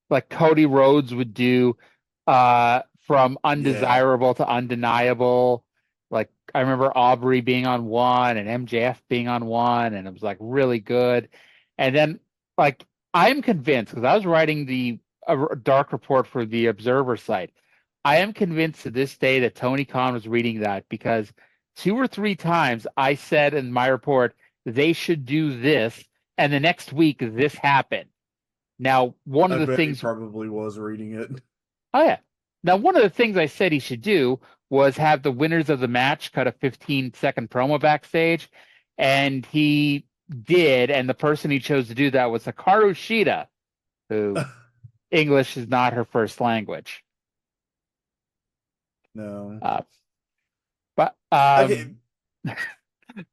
like, Cody Rhodes would do from undesirable to undeniable, I remember Aubrey being on one and MJF being on one, and it was like really good. And then like I'm convinced, because I was writing the dark report for the Observer site. I am convinced to this day that Tony Khan was reading that, because 2 or 3 times I said in my report they should do this, and the next week this happened. Now, one of I the bet things he probably was reading it. Oh yeah. Now, one of the things I said he should do was have the winners of the match cut a 15-second promo backstage, and he did. And the person he chose to do that was Hikaru Shida, who English is not her first language. No. But Okay.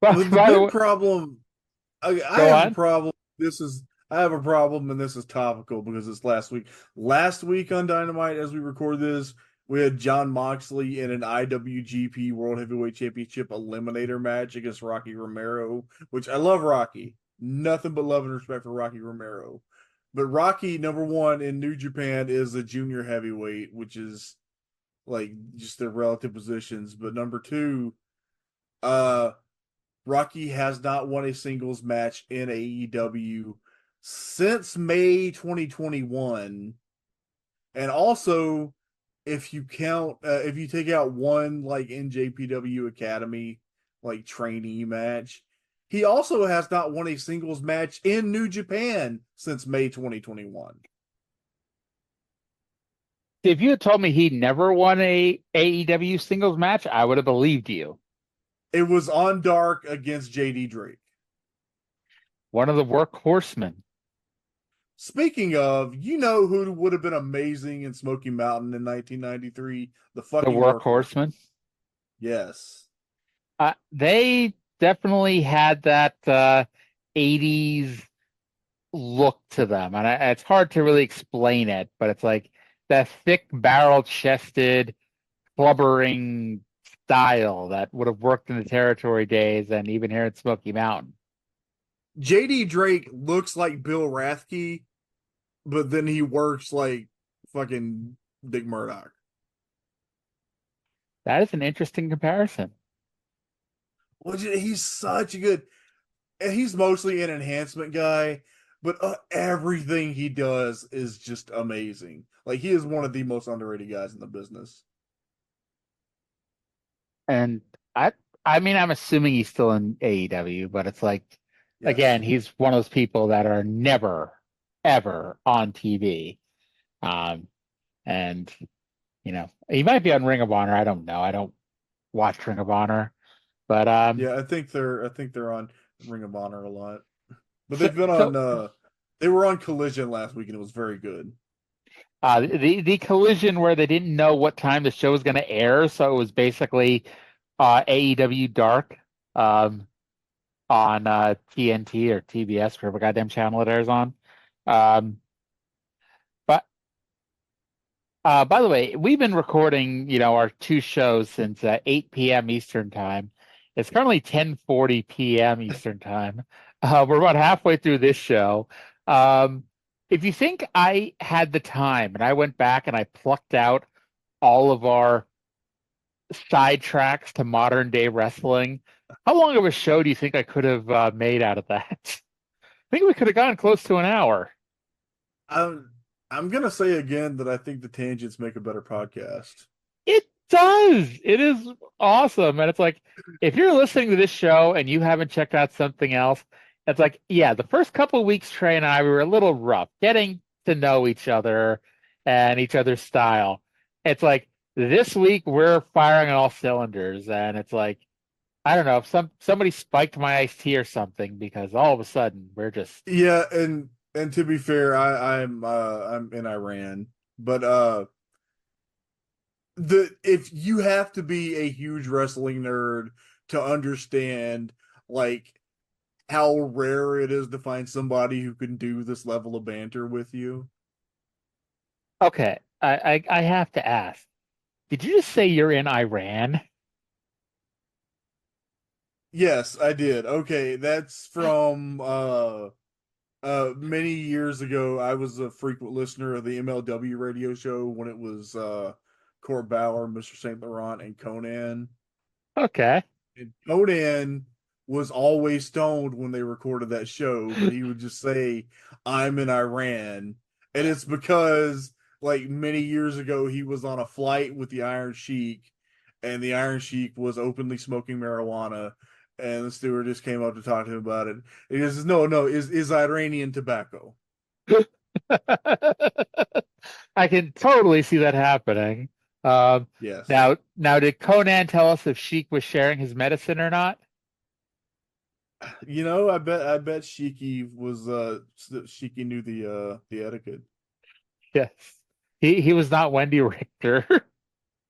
but The by the big way, problem. I Go have on. a problem. I have a problem, and this is topical because it's last week. Last week on Dynamite, as we record this, we had Jon Moxley in an IWGP World Heavyweight Championship eliminator match against Rocky Romero, which I love Rocky. Nothing but love and respect for Rocky Romero. But Rocky, number one, in New Japan is a junior heavyweight, which is like just their relative positions. But number two, Rocky has not won a singles match in AEW since May 2021. And also, if you take out one like NJPW Academy like trainee match, he also has not won a singles match in New Japan since May 2021. If you had told me he never won a AEW singles match, I would have believed you. It was on Dark against JD Drake. One of the workhorsemen. Speaking of, you know who would have been amazing in Smoky Mountain in 1993? The fucking The workhorsemen. Yes. They definitely had that 80s look to them. And it's hard to really explain it, but it's like that thick barrel-chested, clubbering style that would have worked in the territory days and even here in Smoky Mountain. JD Drake looks like Bill Rathke, but then he works like fucking Dick Murdoch. That is an interesting comparison. Well, he's such a good. He's mostly an enhancement guy, but everything he does is just amazing. Like, he is one of the most underrated guys in the business. And I mean, I'm assuming he's still in AEW, but it's like, Yes. again, he's one of those people that are never, ever on TV. And, you know, he might be on Ring of Honor. I don't know. I don't watch Ring of Honor. But yeah, I think they're on Ring of Honor a lot. But they've been on they were on Collision last week and it was very good. The Collision where they didn't know what time the show was going to air, so it was basically AEW Dark on TNT or TBS, whatever goddamn channel it airs on. But by the way, we've been recording, our 2 shows since 8 p.m. Eastern time. It's currently 10:40 p.m. Eastern time. We're about halfway through this show. If you think I had the time and I went back and I plucked out all of our sidetracks to modern day wrestling, how long of a show do you think I could have made out of that? I think we could have gotten close to an hour. I'm gonna say again that I think the tangents make a better podcast. It does. It is awesome. And it's like, if you're listening to this show and you haven't checked out something else, it's like, yeah, the first couple of weeks, Trae and I, we were a little rough getting to know each other and each other's style. It's like, this week we're firing on all cylinders. And it's like, I don't know, if somebody spiked my iced tea or something, because all of a sudden we're just... Yeah, and to be fair, I'm in Iran, but if you have to be a huge wrestling nerd to understand like how rare it is to find somebody who can do this level of banter with you. Okay, I have to ask, did you just say you're in Iran? Yes, I did. Okay, that's from many years ago. I was a frequent listener of the MLW radio show when it was Court Bauer, Mr. St. Laurent, and Conan. Okay. And Conan was always stoned when they recorded that show, but he would just say, "I'm in Iran," and it's because like many years ago he was on a flight with the Iron Sheik, and the Iron Sheik was openly smoking marijuana, and the steward just came up to talk to him about it. He says, "No, no, is Iranian tobacco." I can totally see that happening. Um, Yes. now, did Conan tell us if Sheik was sharing his medicine or not? I bet Shiki was Shiki knew the etiquette. Yes, he was not Wendy Richter.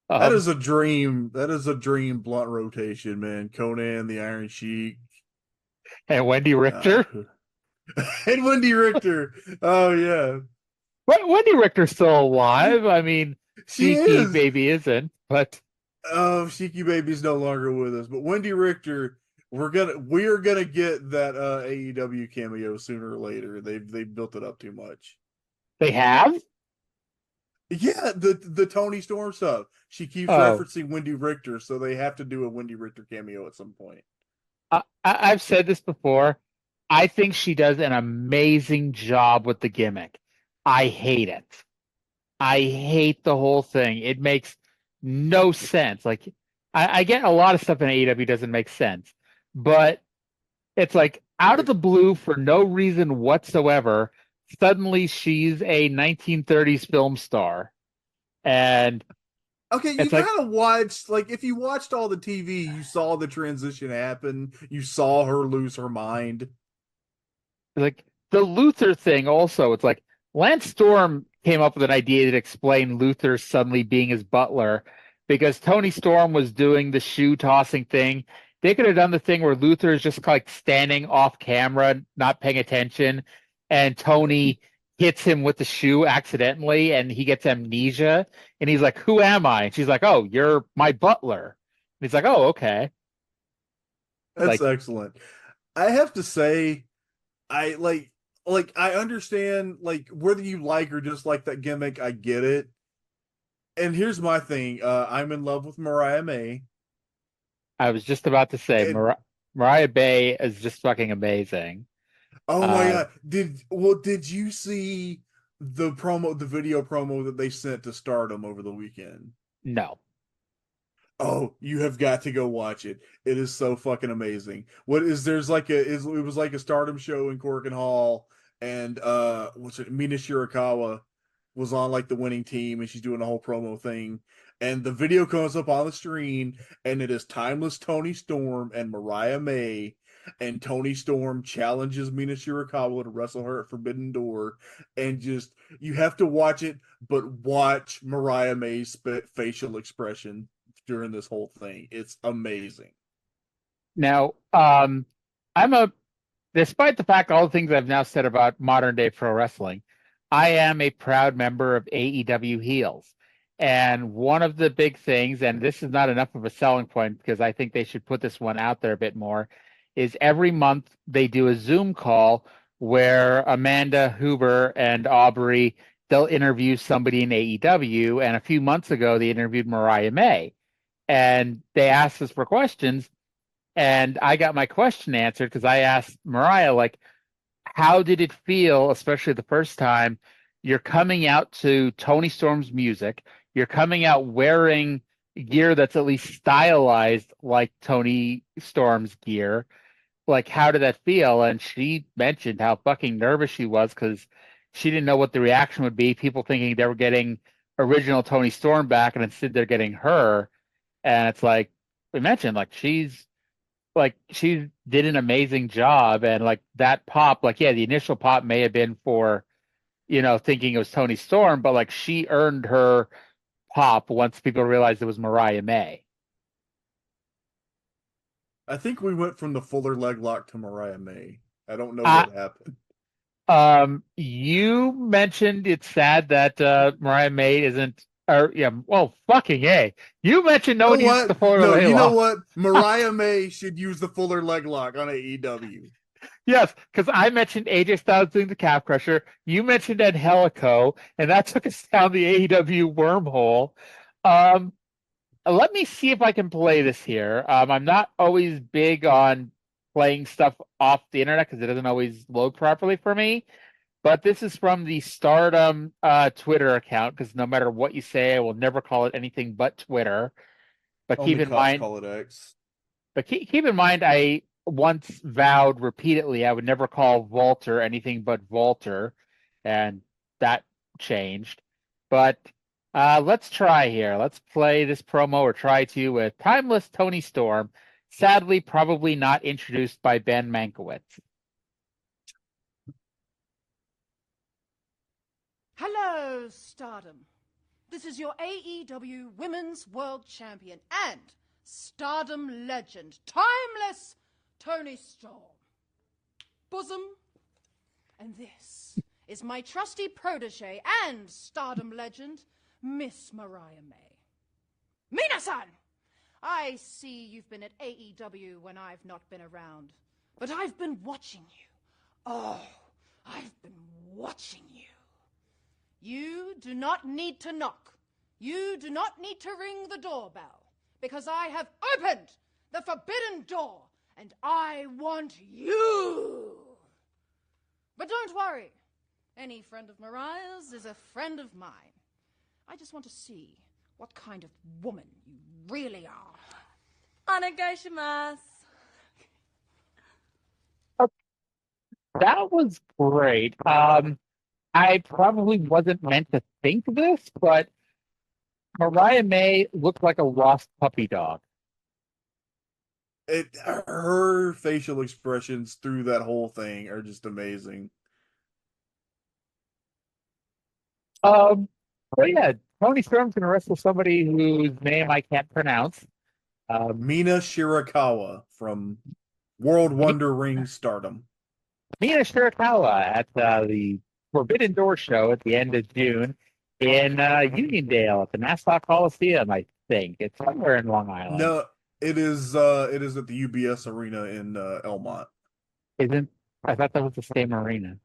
That is a dream. That is a dream blunt rotation, man. Conan, the Iron Sheik, and Wendy Richter. and Wendy Richter. Oh yeah, Wendy Richter's still alive. I mean, she Cheeky is. Baby isn't, but Oh, Shiki Baby's no longer with us, but Wendy Richter. We are gonna get that AEW cameo sooner or later. They've built it up too much. they have. Yeah, the Toni Storm stuff. She keeps referencing Wendy Richter, so they have to do a Wendy Richter cameo at some point. I've said this before. I think she does an amazing job with the gimmick. I hate it. I hate the whole thing. It makes no sense. Like I get a lot of stuff in AEW doesn't make sense, but it's like out of the blue for no reason whatsoever. Suddenly she's a 1930s film star, and Okay, you it's like, kind of watched, like, if you watched all the TV, you saw the transition happen. You saw her lose her mind. like the Luther thing also. It's like Lance Storm came up with an idea that explained Luther suddenly being his butler because Toni Storm was doing the shoe tossing thing. They could have done the thing where Luther is just like standing off camera, not paying attention, and Tony hits him with the shoe accidentally and he gets amnesia and he's like, "Who am I?" And she's like, "Oh, you're my butler." And he's like, "Oh, okay." That's Like, excellent. I have to say, I I understand, like, whether you like or dislike that gimmick, I get it. And here's my thing. I'm in love with Mariah May. I was just about to say, And Mariah Bay is just fucking amazing. oh my Uh, god, did you see the video promo that they sent to Stardom over the weekend? no. Oh, you have got to go watch it. It is so fucking amazing. What is there's like it was like a Stardom show in Corkin Hall, and what's it, Mina Shirakawa was on like the winning team, and she's doing a whole promo thing. And the video comes up on the screen, and it is timeless Toni Storm and Mariah May, and Toni Storm challenges Mina Shirakawa to wrestle her at Forbidden Door, and just you have to watch it, but watch Mariah May's facial expression during this whole thing. It's amazing. Now, despite the fact all the things I've now said about modern day pro wrestling, I am a proud member of AEW Heels. And one of the big things, and this is not enough of a selling point because I think they should put this one out there a bit more, is every month they do a Zoom call where Amanda Huber and Aubrey, they'll interview somebody in AEW. And a few months ago, they interviewed Mariah May. And they asked us for questions. And I got my question answered because I asked Mariah, like, how did it feel, especially the first time you're coming out to Toni Storm's music, you're coming out wearing gear that's at least stylized like Toni Storm's gear. Like, how did that feel? And she mentioned how fucking nervous she was because she didn't know what the reaction would be. People thinking they were getting original Toni Storm back, and instead they're getting her. And it's like we mentioned, like she did an amazing job, and like that pop, like yeah, the initial pop may have been for, thinking it was Toni Storm, but like she earned her pop once people realized it was Mariah May. I think we went from the Fuller leg lock to Mariah May. I don't know what happened. You mentioned it's sad that Mariah May isn't. Or yeah, well, fucking A. You mentioned no one uses the Fuller leg lock. You know what? Mariah May should use the Fuller leg lock on AEW. Yes, because I mentioned AJ Styles doing the calf crusher. You mentioned Angelico, and that took us down the AEW wormhole. let me see if I can play this here. I'm not always big on playing stuff off the internet because it doesn't always load properly for me. But this is from the Stardom Twitter account because no matter what you say, I will never call it anything but Twitter. But Only keep in cops mind, call it X. but keep in mind, I once vowed repeatedly I would never call Walter anything but Walter, and that changed. But let's try here. Let's play this promo or try to with Timeless Toni Storm. Sadly, probably not introduced by Ben Mankiewicz. Hello, Stardom. This is your AEW Women's World Champion and Stardom legend, Timeless Toni Storm. Bosom. And this is my trusty protege and Stardom legend, Miss Mariah May. Mina-san! I see you've been at AEW when I've not been around, but I've been watching you. Oh, I've been watching you. You do not need to knock. You do not need to ring the doorbell, because I have opened the forbidden door, and I want you. But don't worry. Any friend of Mariah's is a friend of mine. I just want to see what kind of woman you really are. Onegaishimasu. That was great. I probably wasn't meant to think this, but Mariah May looked like a lost puppy dog. Her facial expressions through that whole thing are just amazing. But yeah, Toni Storm's gonna wrestle somebody whose name I can't pronounce. Mina Shirakawa from World Wonder Ring Stardom. Mina Shirakawa at the Forbidden Door show at the end of June in Uniondale at the Nassau Coliseum, I think. It's somewhere in Long Island. No, it is at the UBS Arena in Elmont. I thought that was the same arena.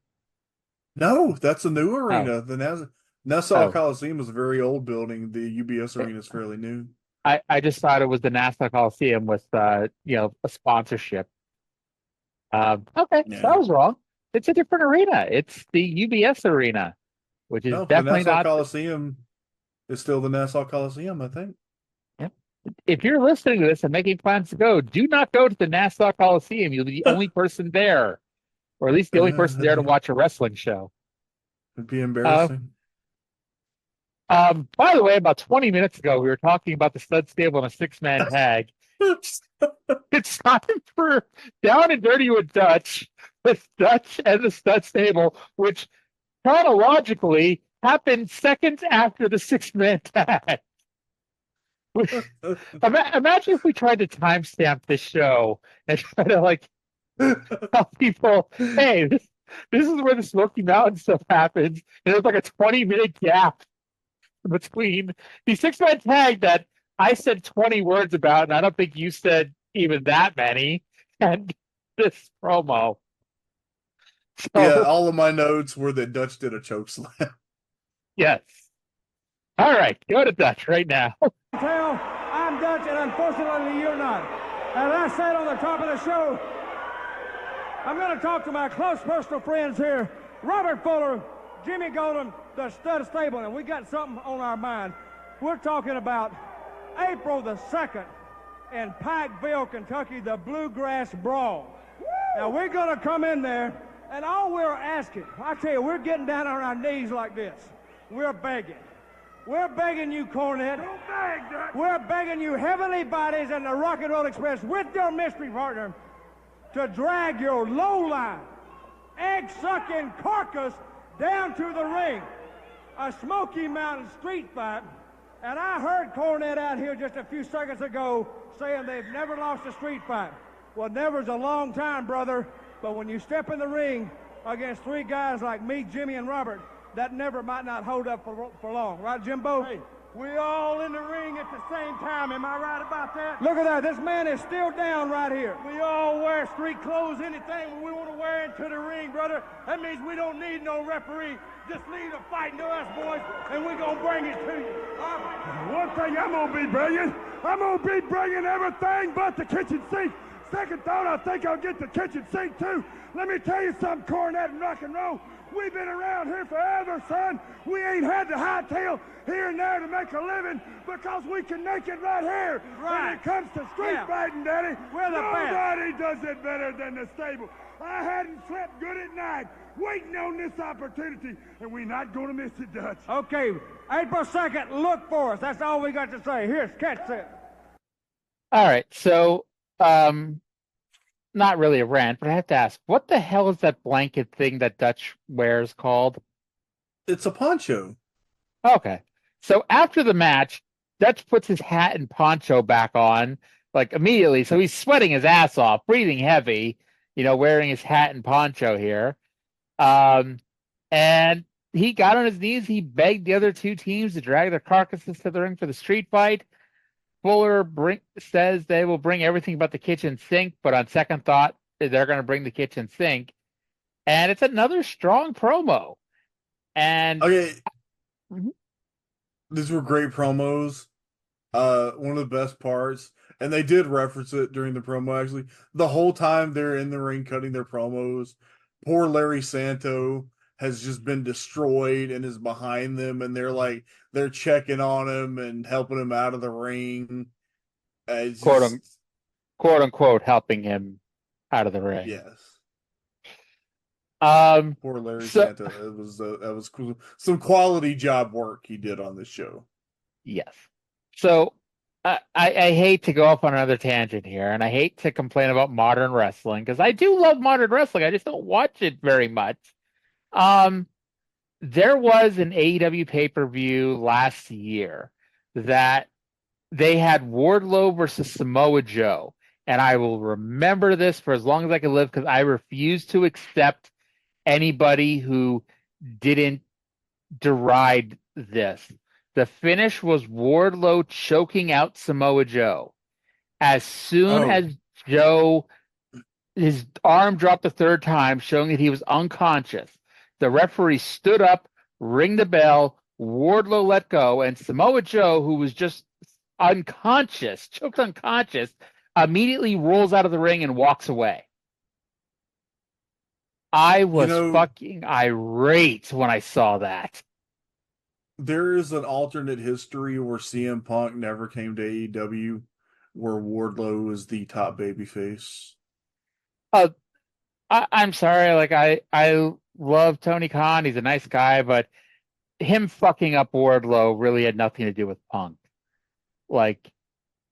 No, that's a new arena. Oh. The Nassau Coliseum is a very old building. The UBS Arena is fairly new. I just thought it was the Nassau Coliseum with a sponsorship. Okay, Yeah. so I was wrong. It's a different arena. It's the UBS Arena, which is definitely the Nassau not. Coliseum is still the Nassau Coliseum, I think. Yep. If you're listening to this and making plans to go, do not go to the Nassau Coliseum. You'll be the only person there, or at least the only person there to watch a wrestling show. It'd be embarrassing. By the way, about 20 minutes ago, we were talking about the stud stable and a six-man tag. It's time for Down and Dirty with Dutch, the Dutch and the stud stable, which chronologically happened seconds after the six-man tag. Imagine if we tried to timestamp this show and try to tell people, hey, this is where the Smoky Mountain stuff happens, and there's like a 20-minute gap between the six-man tag that I said 20 words about, and I don't think you said even that many, and this promo. So, yeah, all of my notes were that Dutch did a choke slam. Yes. All right, go to Dutch right now. I'm Dutch, and unfortunately you're not. As I said on the top of the show, I'm going to talk to my close personal friends here, Robert Fuller, Jimmy Golden, the Stud Stable, and we got something on our mind. We're talking about April the 2nd in Pikeville, Kentucky, the Bluegrass Brawl. Now, we're going to come in there, and all we're asking, I tell you, we're getting down on our knees like this. We're begging. We're begging you, Cornette. Don't beg, Dutch. We're begging you, Heavenly Bodies and the Rock and Roll Express, with your mystery partner, to drag your low-line, egg-sucking carcass down to the ring. A Smoky Mountain street fight. And I heard Cornette out here just a few seconds ago saying they've never lost a street fight. Well, never's a long time, brother. But when you step in the ring against three guys like me, Jimmy, and Robert, that never might not hold up for long. Right, Jimbo? Hey, We all in the ring at the same time. Am I right about that? Look at that. This man is still down right here. We all wear street clothes, anything we want to wear into the ring, brother. That means we don't need no referee. Just leave the fighting to us, boys, and we're going to bring it to you. One thing I'm going to be bringing, everything but the kitchen sink. Second thought, I think I'll get the kitchen sink, too. Let me tell you something, Cornet and Rock and Roll. We've been around here forever, son. We ain't had to hightail here and there to make a living because we can make it right here. Right. When it comes to street fighting, Daddy, nobody does it better than the stable. I hadn't slept good at night waiting on this opportunity, and we're not going to miss it, Dutch. Okay, April 2nd, look for us. That's all we got to say. Here's catch it. All right, so not really a rant, but I have to ask, what the hell is that blanket thing that Dutch wears called? It's a poncho. Okay. So after the match, Dutch puts his hat and poncho back on, like immediately. So he's sweating his ass off, breathing heavy, wearing his hat and poncho here. And he got on his knees. He begged the other two teams to drag their carcasses to the ring for the street fight. Fuller says they will bring everything but the kitchen sink, but on second thought, they're going to bring the kitchen sink. And it's another strong promo. And okay, these were great promos. One of the best parts, and they did reference it during the promo, actually. The whole time they're in the ring cutting their promos, poor Larry Santo has just been destroyed and is behind them, and they're checking on him and helping him out of the ring. Quote unquote helping him out of the ring. Yes. Poor Larry Santo. That was cool. Some quality job work he did on this show. Yes. So I hate to go off on another tangent here, and I hate to complain about modern wrestling because I do love modern wrestling. I just don't watch it very much. There was an AEW pay-per-view last year that they had Wardlow versus Samoa Joe, and I will remember this for as long as I can live because I refuse to accept anybody who didn't deride this. The finish was Wardlow choking out Samoa Joe. As soon as Joe, his arm dropped the third time, showing that he was unconscious, the referee stood up, ring the bell, Wardlow let go, and Samoa Joe, who was just unconscious, choked unconscious, immediately rolls out of the ring and walks away. I was fucking irate when I saw that. There is an alternate history where CM Punk never came to AEW, where Wardlow is the top babyface. I'm sorry, I love Tony Khan. He's a nice guy, but him fucking up Wardlow really had nothing to do with Punk. Honestly,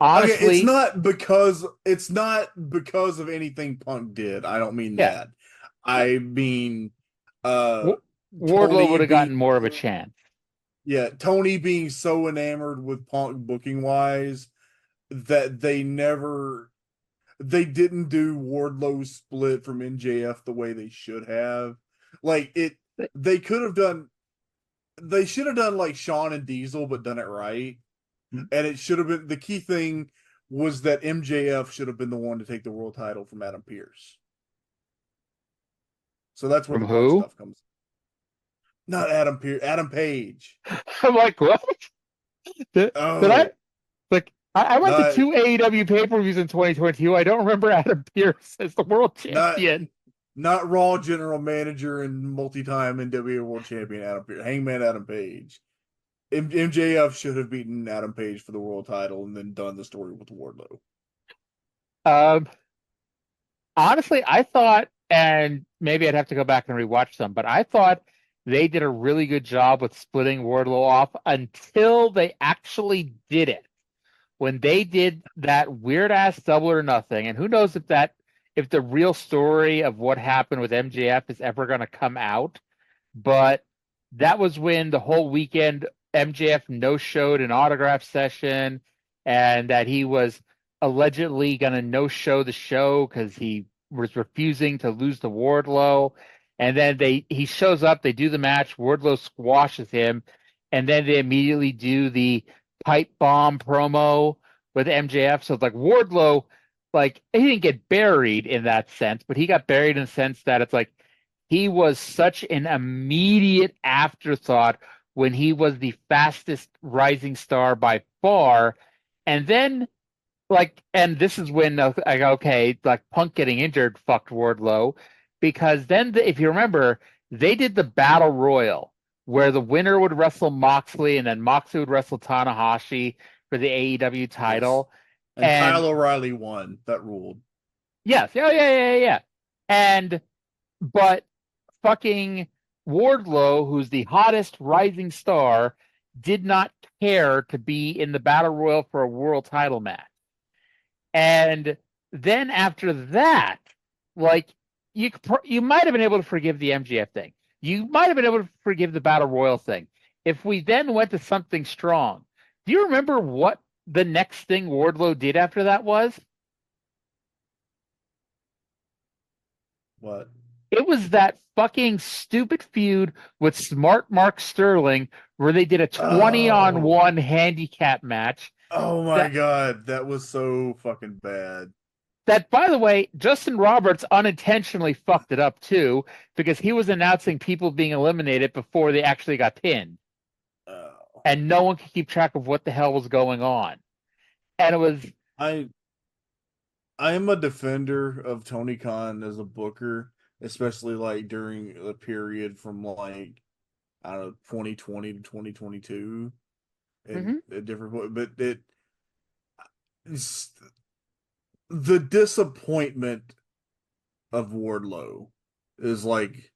okay, it's not because of anything Punk did. I don't mean that. I mean, Wardlow would have gotten more of a chance. Yeah, Tony being so enamored with Punk booking wise that they didn't do Wardlow's split from MJF the way they should have. They should have done like Shawn and Diesel, but done it right. And it should have been, the key thing was that MJF should have been the one to take the world title from Adam Pearce. So that's where from the who? Stuff comes. Not Adam Pearce, Adam Page. I'm like, what? I went to 2 AEW pay-per-views in 2022. I don't remember Adam Pearce as the world champion. Not Raw general manager and multi-time NWA world champion Adam Pearce. Hangman Adam Page. MJF should have beaten Adam Page for the world title and then done the story with Wardlow. Honestly, I thought, and maybe I'd have to go back and rewatch them, but I thought they did a really good job with splitting Wardlow off until they actually did it. When they did that weird-ass Double or Nothing, and who knows if the real story of what happened with MJF is ever going to come out, but that was when the whole weekend MJF no-showed an autograph session, and that he was allegedly going to no-show the show because he was refusing to lose to Wardlow. And then he shows up, they do the match, Wardlow squashes him, and then they immediately do the pipe bomb promo with MJF. So it's like Wardlow, like he didn't get buried in that sense, but he got buried in the sense that it's like he was such an immediate afterthought when he was the fastest rising star by far. And then, like, and this is when I go, okay, like Punk getting injured fucked Wardlow, because then, if you remember, they did the Battle Royal where the winner would wrestle Moxley and then Moxley would wrestle Tanahashi for the AEW title. Yes. And Kyle O'Reilly won. That ruled. Yes. Yeah. But fucking Wardlow, who's the hottest rising star, did not care to be in the Battle Royal for a world title match. And then after that, like, you might have been able to forgive the MJF thing. You might have been able to forgive the Battle Royal thing. If we then went to something strong, do you remember what the next thing Wardlow did after that was? What? It was that fucking stupid feud with Smart Mark Sterling where they did a 20-on-1 handicap match. Oh my God, that was so fucking bad. That, by the way, Justin Roberts unintentionally fucked it up too, because he was announcing people being eliminated before they actually got pinned. Oh. And no one could keep track of what the hell was going on. And it was... I am a defender of Tony Khan as a booker, especially like during the period from like, I don't know, 2020 to 2022. And a different, but the disappointment of Wardlow is like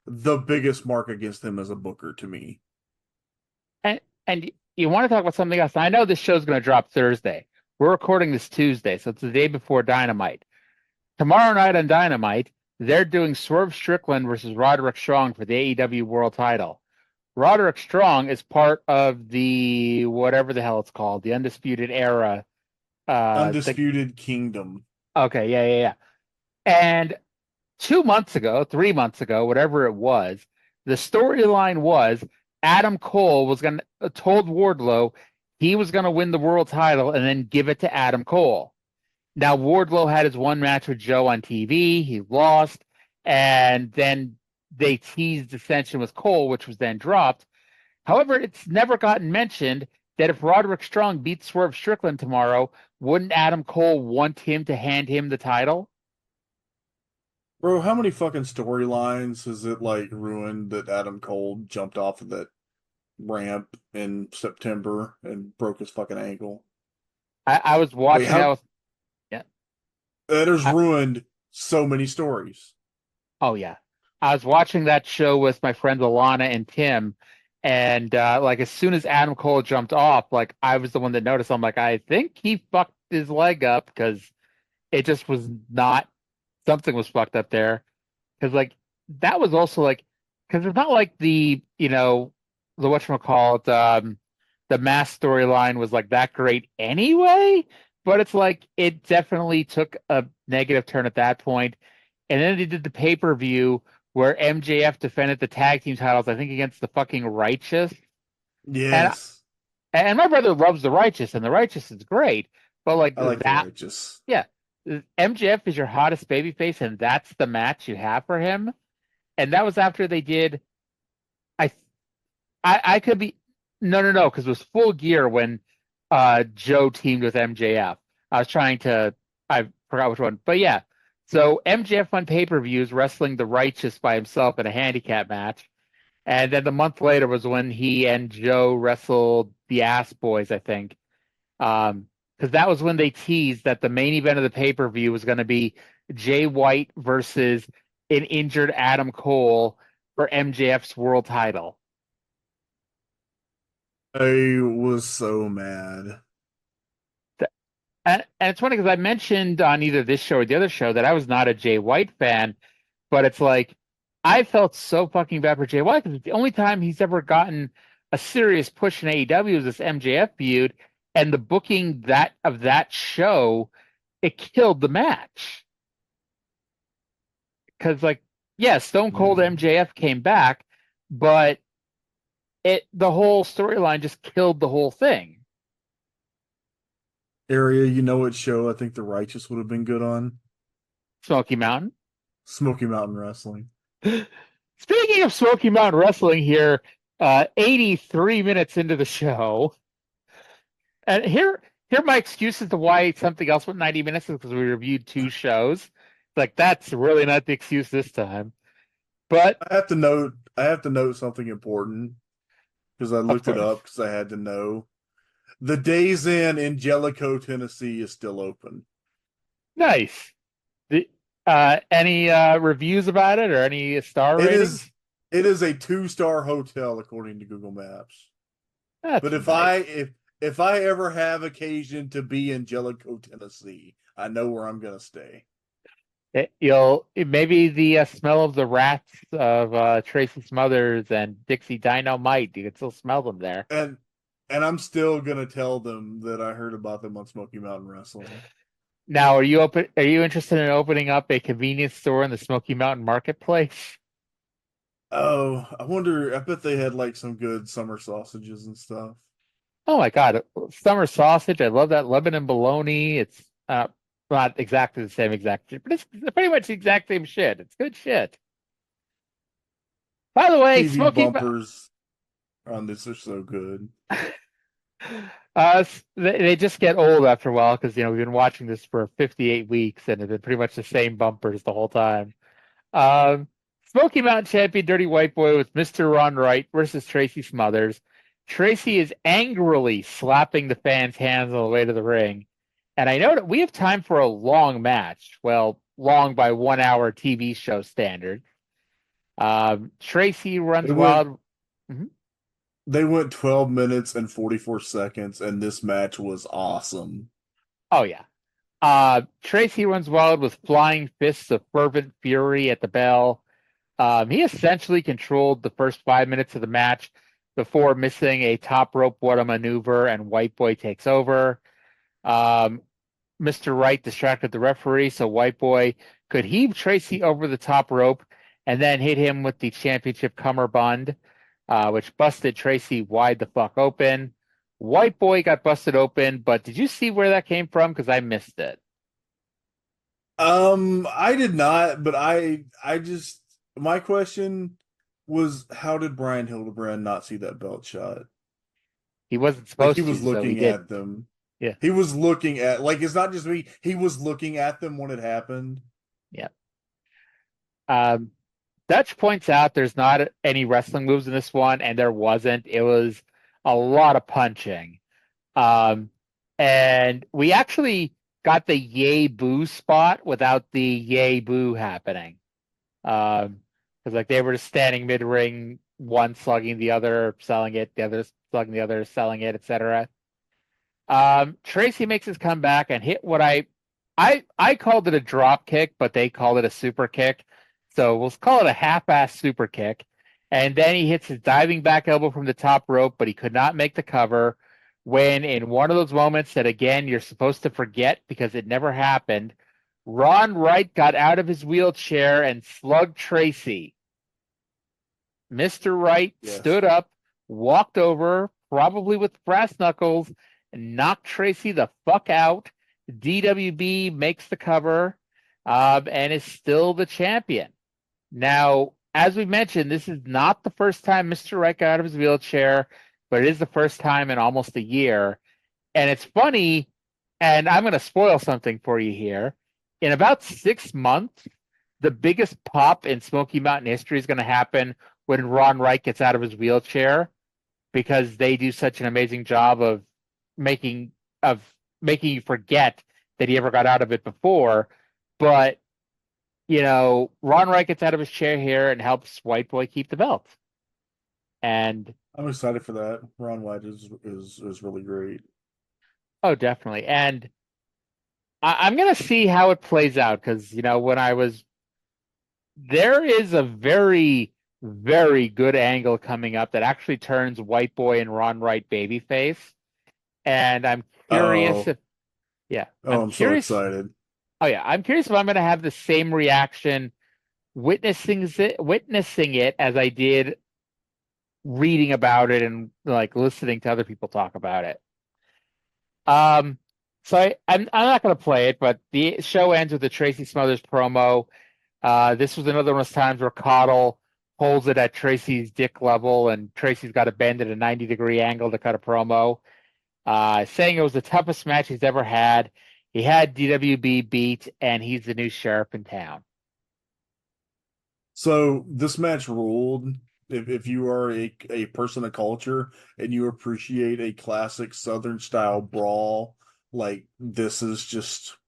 the biggest mark against him as a booker to me. And you want to talk about something else? I know this show's going to drop Thursday. We're recording this Tuesday, so it's the day before Dynamite. Tomorrow night on Dynamite, they're doing Swerve Strickland versus Roderick Strong for the AEW World Title. Roderick Strong is part of the whatever the hell it's called, the Undisputed Era. Undisputed Kingdom. Okay, yeah. And 3 months ago, whatever it was, the storyline was Adam Cole was told Wardlow he was going to win the world title and then give it to Adam Cole. Now, Wardlow had his one match with Joe on TV. He lost, and then they teased dissension with Cole, which was then dropped. However, it's never gotten mentioned that if Roderick Strong beats Swerve Strickland tomorrow, wouldn't Adam Cole want him to hand him the title? Bro, how many fucking storylines has it like ruined that Adam Cole jumped off of that ramp in September and broke his fucking ankle? I was watching that. That has ruined so many stories. Oh yeah. I was watching that show with my friends Alana and Tim, and like as soon as Adam Cole jumped off, like I was the one that noticed. I'm like, I think he fucked his leg up because it just was not something was fucked up there. Because like that was also like because it's not like the the whatchamacallit, the mass storyline was like that great anyway. But it's like it definitely took a negative turn at that point. And then they did the pay-per-view where MJF defended the tag team titles, I think, against the fucking Righteous. Yes. And my brother loves the Righteous, and the Righteous is great. But like I like that, the Righteous. Yeah. MJF is your hottest babyface, and that's the match you have for him. And that was after they did I could be no, because it was Full Gear when Joe teamed with MJF. I forgot which one. But yeah. So MJF on pay-per-views wrestling the Righteous by himself in a handicap match. And then the month later was when he and Joe wrestled the Ass Boys, I think. Because that was when they teased that the main event of the pay-per-view was going to be Jay White versus an injured Adam Cole for MJF's world title. I was so mad. And it's funny because I mentioned on either this show or the other show that I was not a Jay White fan, but it's like I felt so fucking bad for Jay White because the only time he's ever gotten a serious push in AEW is this MJF feud, and the booking of that show, it killed the match. Because Stone Cold MJF came back, but the whole storyline just killed the whole thing. Area, you know what show I think The Righteous would have been good on? Smoky Mountain. Smoky Mountain Wrestling. Speaking of Smoky Mountain Wrestling here, 83 minutes into the show. And here are my excuses to why something else went 90 minutes is because we reviewed 2 shows. Like, that's really not the excuse this time. But I have to note something important because I looked it up because I had to know. The Days Inn in Angelico, Tennessee is still open. Nice. Any reviews about it or any star ratings? It is a 2-star hotel according to Google Maps. But if nice. if I ever have occasion to be in Angelico, Tennessee, I know where I'm gonna stay. Maybe the smell of the rats of Tracy Smothers and Dixie Dynamite. You can still smell them there. And I'm still gonna tell them that I heard about them on Smoky Mountain Wrestling. Now, are you interested in opening up a convenience store in the Smoky Mountain Marketplace? Oh, I wonder. I bet they had like some good summer sausages and stuff. Oh my God, summer sausage! I love that Lebanon bologna. It's not exactly the same exact shit, but it's pretty much the exact same shit. It's good shit. By the way, TV Smoky bumpers on this are so good. They just get old after a while because we've been watching this for 58 weeks and it's been pretty much the same bumpers the whole time. Smoky Mountain Champion Dirty White Boy with Mr. Ron Wright versus Tracy Smothers. Tracy is angrily slapping the fans' hands on the way to the ring. And I know that we have time for a long match. Well, long by 1 hour TV show standard. Tracy runs wild. They went 12 minutes and 44 seconds, and this match was awesome. Oh, yeah. Tracy runs wild with flying fists of fervent fury at the bell. He essentially controlled the first 5 minutes of the match before missing a top rope what-a maneuver, and White Boy takes over. Mr. Wright distracted the referee, so White Boy could heave Tracy over the top rope and then hit him with the championship cummerbund, which busted Tracy wide the fuck open. White Boy got busted open, but did you see where that came from? Because I missed it. I did not, but I just, my question was, how did Brian Hildebrand not see that belt shot? He wasn't supposed to. He was looking at them. Yeah. He was looking at, it's not just me. He was looking at them when it happened. Yeah. Dutch points out there's not any wrestling moves in this one, and there wasn't. It was a lot of punching. And we actually got the yay boo spot without the yay boo happening. Because they were just standing mid-ring, one slugging the other, selling it, the other slugging the other, selling it, etc. Tracy makes his comeback and hit what I called it a drop kick, but they called it a super kick. So we'll call it a half-ass super kick. And then he hits his diving back elbow from the top rope, but he could not make the cover. When in one of those moments that, again, you're supposed to forget because it never happened, Ron Wright got out of his wheelchair and slugged Tracy. Mr. Wright stood up, walked over, probably with brass knuckles, and knocked Tracy the fuck out. DWB makes the cover and is still the champion. Now, as we mentioned, this is not the first time Mr. Wright got out of his wheelchair, but it is the first time in almost a year. And it's funny, and I'm going to spoil something for you here. In about 6 months, the biggest pop in Smoky Mountain history is going to happen when Ron Wright gets out of his wheelchair, because they do such an amazing job of making you forget that he ever got out of it before. But Ron Wright gets out of his chair here and helps White Boy keep the belt. And I'm excited for that. Ron White is really great. Oh, definitely. And I'm going to see how it plays out because, there is a very, very good angle coming up that actually turns White Boy and Ron Wright babyface. And I'm curious I'm so excited. Oh, yeah. I'm curious if I'm going to have the same reaction witnessing it as I did reading about it and like listening to other people talk about it. So I'm not going to play it, but the show ends with a Tracy Smothers promo. This was another one of those times where Caudle holds it at Tracy's dick level, and Tracy's got to bend at a 90-degree angle to cut a promo, saying it was the toughest match he's ever had. He had DWB beat, and he's the new sheriff in town. So this match ruled. If you are a person of culture and you appreciate a classic Southern style brawl, like this is just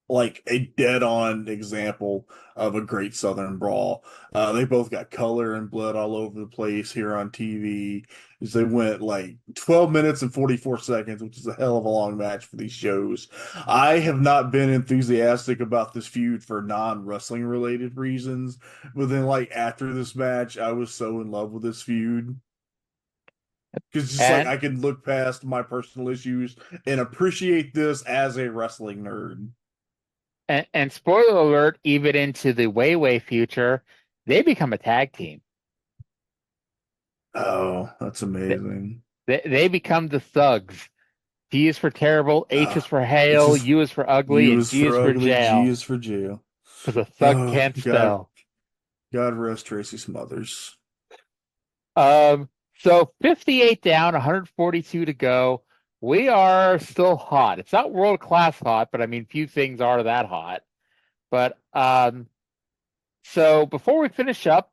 like a dead-on example of a great Southern brawl. They both got color and blood all over the place here on TV. As they went like 12 minutes and 44 seconds, which is a hell of a long match for these shows. I have not been enthusiastic about this feud for non-wrestling related reasons, but then like after this match, I was so in love with this feud. Because just like I could look past my personal issues and appreciate this as a wrestling nerd. And spoiler alert, even into the way future, they become a tag team. Oh, that's amazing. They become the Thugs. T is for terrible, H is for hail, U is for ugly, and G is for jail. G is for jail. Because a thug can't spell. God rest Tracy Smothers. So 58 down, 142 to go. We are still hot. It's not world-class hot, but I mean, few things are that hot. But so before we finish up,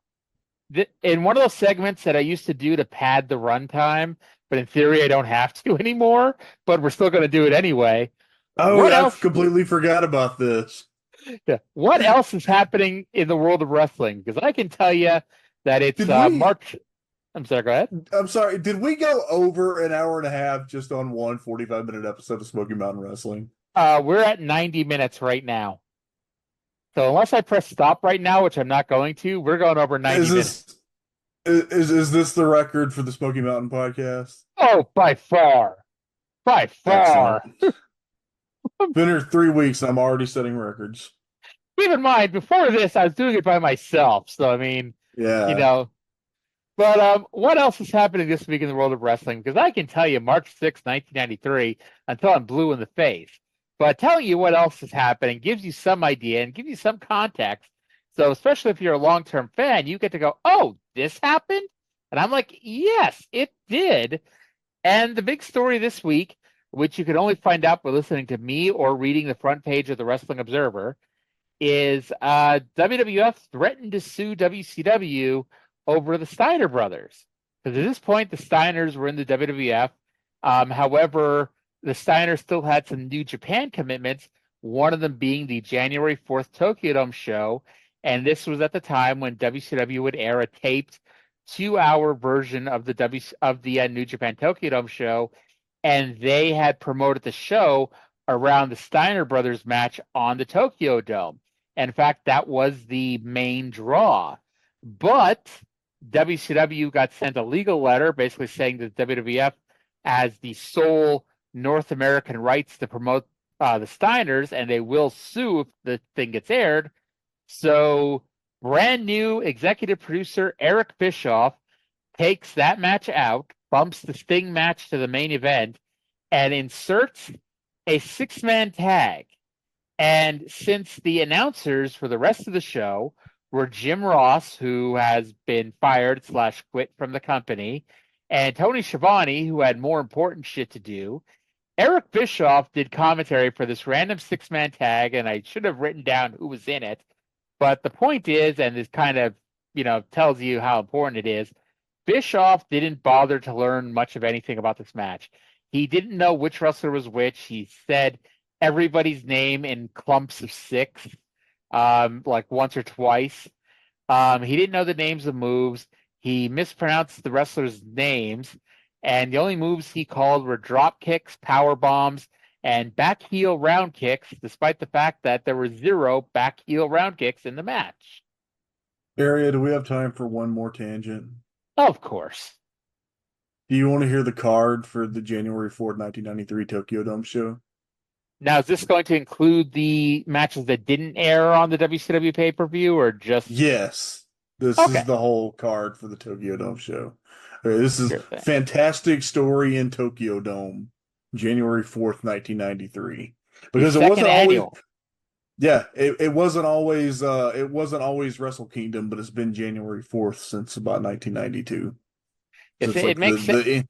in one of those segments that I used to do to pad the runtime, but in theory I don't have to anymore, but we're still going to do it anyway. Oh, I completely forgot about this. Yeah. What else is happening in the world of wrestling? Because I can tell you that it's March. I'm sorry, go ahead. I'm sorry. Did we go over an hour and a half just on one 45-minute episode of Smoky Mountain Wrestling? We're at 90 minutes right now. So unless I press stop right now, which I'm not going to, we're going over 90 minutes. Is this the record for the Smoky Mountain podcast? Oh, by far. By far. Been here 3 weeks and I'm already setting records. Keep in mind, before this, I was doing it by myself. So, I mean, you know. But what else is happening this week in the world of wrestling? Because I can tell you March 6, 1993, until I'm blue in the face. But telling you what else is happening gives you some idea and gives you some context. So especially if you're a long-term fan, you get to go, oh, this happened? And I'm like, yes, it did. And the big story this week, which you can only find out by listening to me or reading the front page of the Wrestling Observer, is WWF threatened to sue WCW over the Steiner brothers. Because at this point, the Steiners were in the WWF. However, the Steiners still had some New Japan commitments, one of them being the January 4th Tokyo Dome show. And this was at the time when WCW would air a taped 2-hour version of the New Japan Tokyo Dome show. And they had promoted the show around the Steiner brothers match on the Tokyo Dome. And in fact, that was the main draw. But WCW got sent a legal letter basically saying that WWF has the sole North American rights to promote the Steiners, and they will sue if the thing gets aired. So brand new executive producer Eric Bischoff takes that match out, bumps the Sting match to the main event, and inserts a 6-man tag. And since the announcers for the rest of the show were Jim Ross, who has been fired / quit from the company, and Tony Schiavone, who had more important shit to do, Eric Bischoff did commentary for this random 6-man tag, and I should have written down who was in it. But the point is, and this kind of, tells you how important it is, Bischoff didn't bother to learn much of anything about this match. He didn't know which wrestler was which. He said everybody's name in clumps of 6, like once or twice. He didn't know the names of moves. He mispronounced the wrestlers' names. And the only moves he called were drop kicks, power bombs, and back heel round kicks, despite the fact that there were 0 back heel round kicks in the match. Arya, do we have time for one more tangent? Of course. Do you want to hear the card for the January 4th, 1993 Tokyo Dome show? Now, is this going to include the matches that didn't air on the WCW pay-per-view, or just... Yes. This Okay. is the whole card for the Tokyo Dome show. Okay, this is Sure thing. Fantastic Story in Tokyo Dome, January 4th, 1993. The Because it second wasn't always annual. it wasn't always Wrestle Kingdom, but it's been January 4th since about 1992. So it's It like makes sense.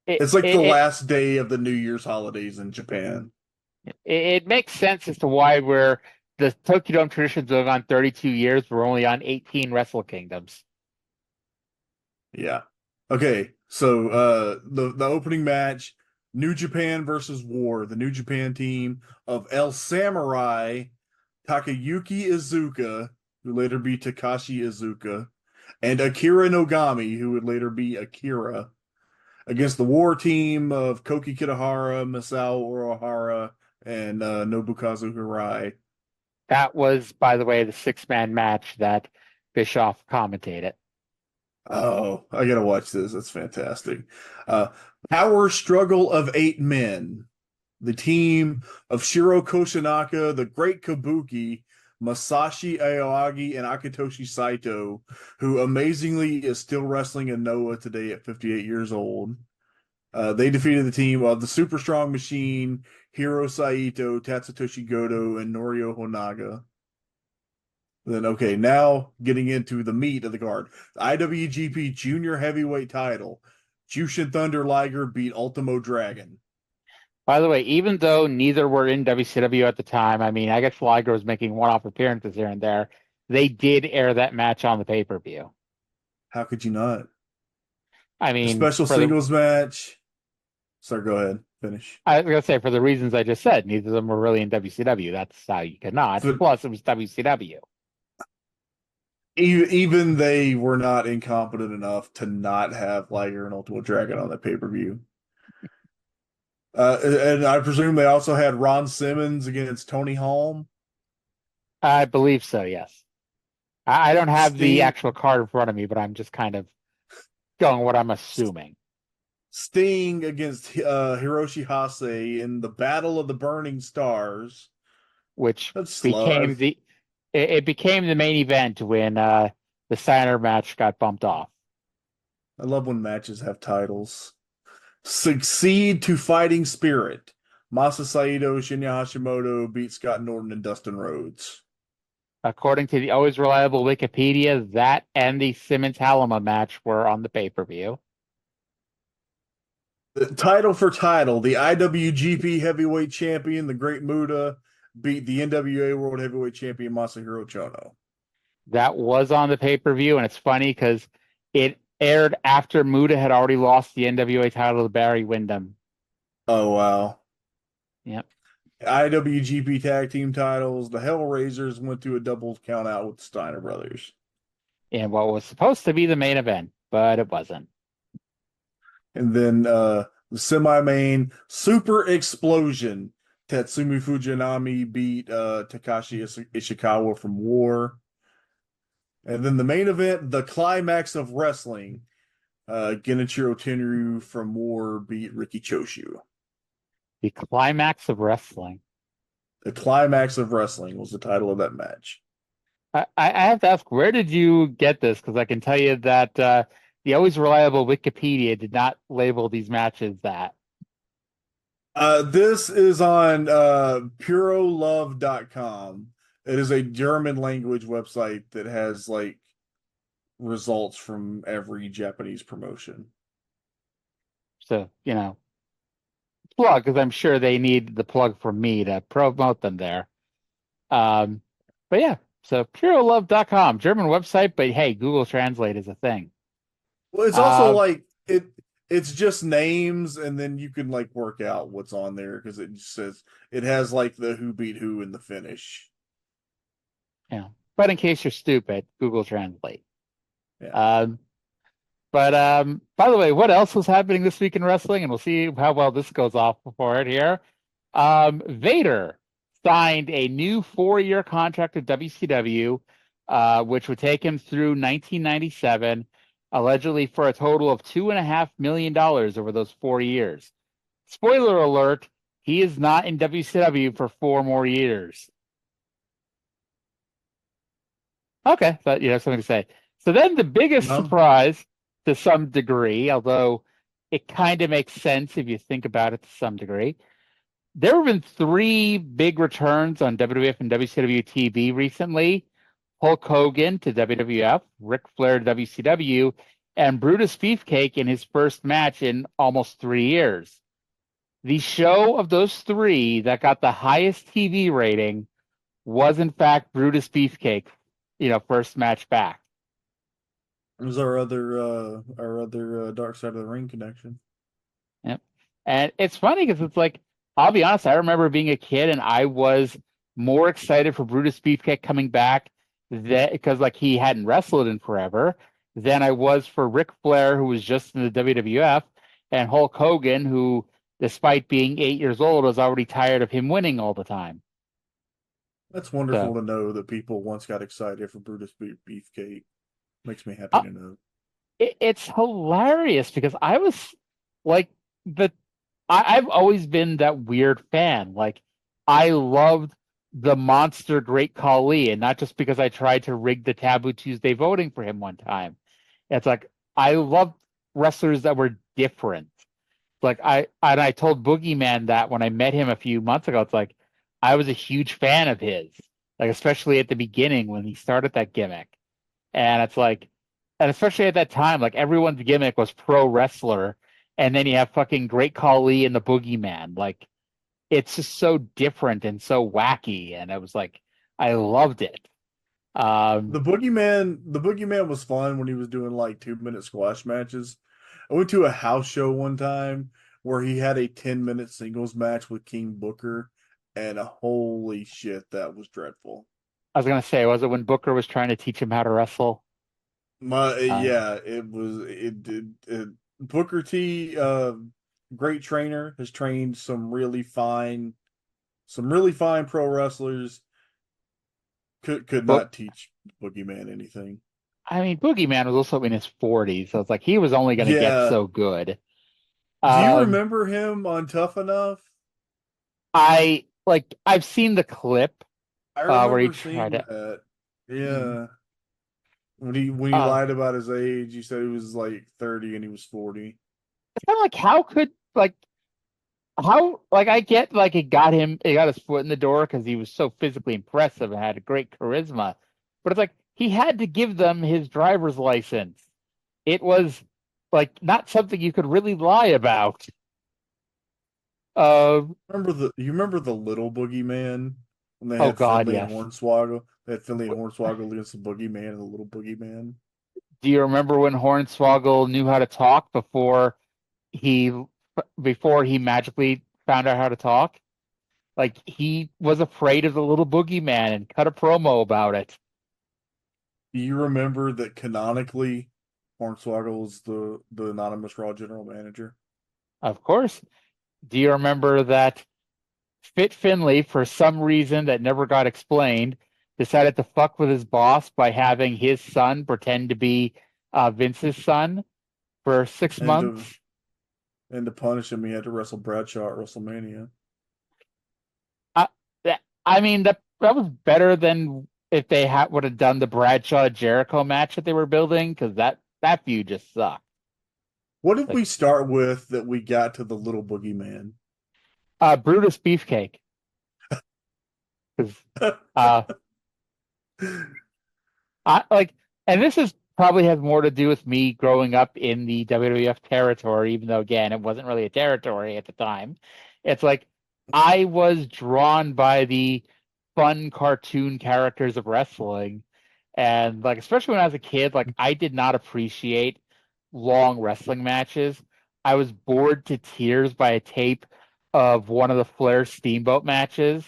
it's like the last day of the New Year's holidays in Japan. It makes sense as to why the Tokyo Dome tradition's going on 32 years. We're only on 18 Wrestle Kingdoms. Yeah. Okay. So the opening match, New Japan versus War, the New Japan team of El Samurai, Takayuki Iizuka, who later be Takashi Iizuka, and Akira Nogami, who would later be Akira, against the War team of Koki Kitahara, Masao Orohara, and Nobukazu Hirai. That was, by the way, the 6-man match that Bischoff commentated. Oh, I gotta watch this. That's fantastic. Power struggle of 8 men. The team of Shiro Koshinaka, the Great Kabuki, Masashi Aoyagi, and Akitoshi Saito, who amazingly is still wrestling in Noah today at 58 years old. They defeated the team of the Super Strong Machine, Hiro Saito, Tatsutoshi Goto, and Norio Honaga. Then, okay, now getting into the meat of the card. The IWGP Junior Heavyweight title. Jushin Thunder Liger beat Ultimo Dragon. By the way, even though neither were in WCW at the time, I mean, I guess Liger was making one-off appearances here and there. They did air that match on the pay-per-view. How could you not? I mean, A special singles match. Sorry, go ahead. Finish. I was going to say, for the reasons I just said, neither of them were really in WCW. That's how you could not. Plus, it was WCW. Even they were not incompetent enough to not have Liger and Ultimo Dragon on the pay-per-view. And I presume they also had Ron Simmons against Tony Holm. I believe so, yes. I don't have the Sting. actual card in front of me, but I'm just kind of going what I'm assuming. Sting against Hiroshi Hase in the Battle of the Burning Stars, which That's became slow. it became the main event when the Steiner match got bumped off. I love when matches have titles. Succeed to Fighting Spirit. Masa Saito, Shinya Hashimoto beat Scott Norton and Dustin Rhodes. According to the always reliable Wikipedia, that and the Simmons Halima match were on the pay-per-view. The title for title, the IWGP Heavyweight Champion, the Great Muta, beat the NWA World Heavyweight Champion Masahiro Chono. That was on the pay-per-view, and it's funny because it aired after Muta had already lost the NWA title to Barry Windham. Oh, wow. Yep. IWGP Tag Team titles, the Hellraisers went to a double count out with the Steiner Brothers. And what was supposed to be the main event, but it wasn't. And then the semi-main Super Explosion. Tatsumi Fujinami beat Takashi Ishikawa from War. And then the main event, the Climax of Wrestling. Genichiro Tenryu from War beat Riki Choshu. The Climax of Wrestling. The Climax of Wrestling was the title of that match. I have to ask, where did you get this? Because I can tell you that the always reliable Wikipedia did not label these matches that. This is on purolove.com. It is a German language website that has like results from every Japanese promotion. So, plug, because I'm sure they need the plug from me to promote them there. But yeah, so purolove.com, German website, but hey, Google Translate is a thing. Well, it's also like it's just names, and then you can like work out what's on there because it just says it has like the who beat who in the finish. Yeah. But in case you're stupid, Google Translate. Yeah. But by the way, what else was happening this week in wrestling? And we'll see how well this goes off for it here. Vader signed a new 4-year contract with WCW, which would take him through 1997, allegedly for a total of $2.5 million over those 4 years. Spoiler alert, he is not in WCW for 4 more years. Okay, but you have something to say. So then the biggest No? surprise to some degree, although it kind of makes sense if you think about it to some degree, there have been three big returns on WWF and WCW TV recently. Hulk Hogan to WWF, Ric Flair to WCW, and Brutus Beefcake in his first match in almost 3 years. The show of those three that got the highest TV rating was in fact Brutus Beefcake, first match back. It was our other Dark Side of the Ring connection. Yep. And it's funny because it's like, I'll be honest, I remember being a kid and I was more excited for Brutus Beefcake coming back because like he hadn't wrestled in forever than I was for Ric Flair, who was just in the WWF, and Hulk Hogan, who, despite being 8 years old, was already tired of him winning all the time. That's wonderful to know that people once got excited for Brutus Beefcake. Makes me happy to know. It's hilarious because I was like I've always been that weird fan. Like, I loved the monster Great Khali, and not just because I tried to rig the Taboo Tuesday voting for him one time. It's like I loved wrestlers that were different. Like I told Boogeyman that when I met him a few months ago. It's like I was a huge fan of his, like especially at the beginning when he started that gimmick. And it's like, and especially at that time, like everyone's gimmick was pro wrestler, and then you have fucking Great Khali and the Boogeyman. Like, it's just so different and so wacky, and I was like, I loved it. The Boogeyman was fun when he was doing like 2-minute squash matches. I went to a house show one time where he had a 10-minute singles match with King Booker, and holy shit, that was dreadful. I was gonna say, was it when Booker was trying to teach him how to wrestle? It was. Booker T, great trainer, has trained some really fine pro wrestlers. Could not teach Boogeyman anything. I mean, Boogeyman was also in his 40s, so it's like he was only going to get so good. Do you remember him on Tough Enough? I've seen the clip I remember where he seeing tried that. Yeah. When he lied about his age, he said he was like 30 and he was 40. It's kind of like, I get it got his foot in the door because he was so physically impressive and had a great charisma, but it's like he had to give them his driver's license. It was like not something you could really lie about. You remember the little Boogeyman when they had Finley and Hornswoggle? They had Finley and Hornswoggle against the Boogeyman and the little Boogeyman. Do you remember when Hornswoggle knew how to talk before he magically found out how to talk? Like, he was afraid of the little Boogeyman and cut a promo about it. Do you remember that canonically Hornswoggle is the anonymous Raw general manager? Of course. Do you remember that Fit Finley, for some reason that never got explained, decided to fuck with his boss by having his son pretend to be Vince's son for 6 months? And to punish him, he had to wrestle Bradshaw at WrestleMania. I mean, that was better than if they would have done the Bradshaw Jericho match that they were building, because that feud just sucked. What did we start with that we got to the little Boogeyman? Brutus Beefcake. And this is probably has more to do with me growing up in the WWF territory, even though, again, it wasn't really a territory at the time. It's like I was drawn by the fun cartoon characters of wrestling. And like, especially when I was a kid, like I did not appreciate long wrestling matches. I was bored to tears by a tape of one of the Flair Steamboat matches.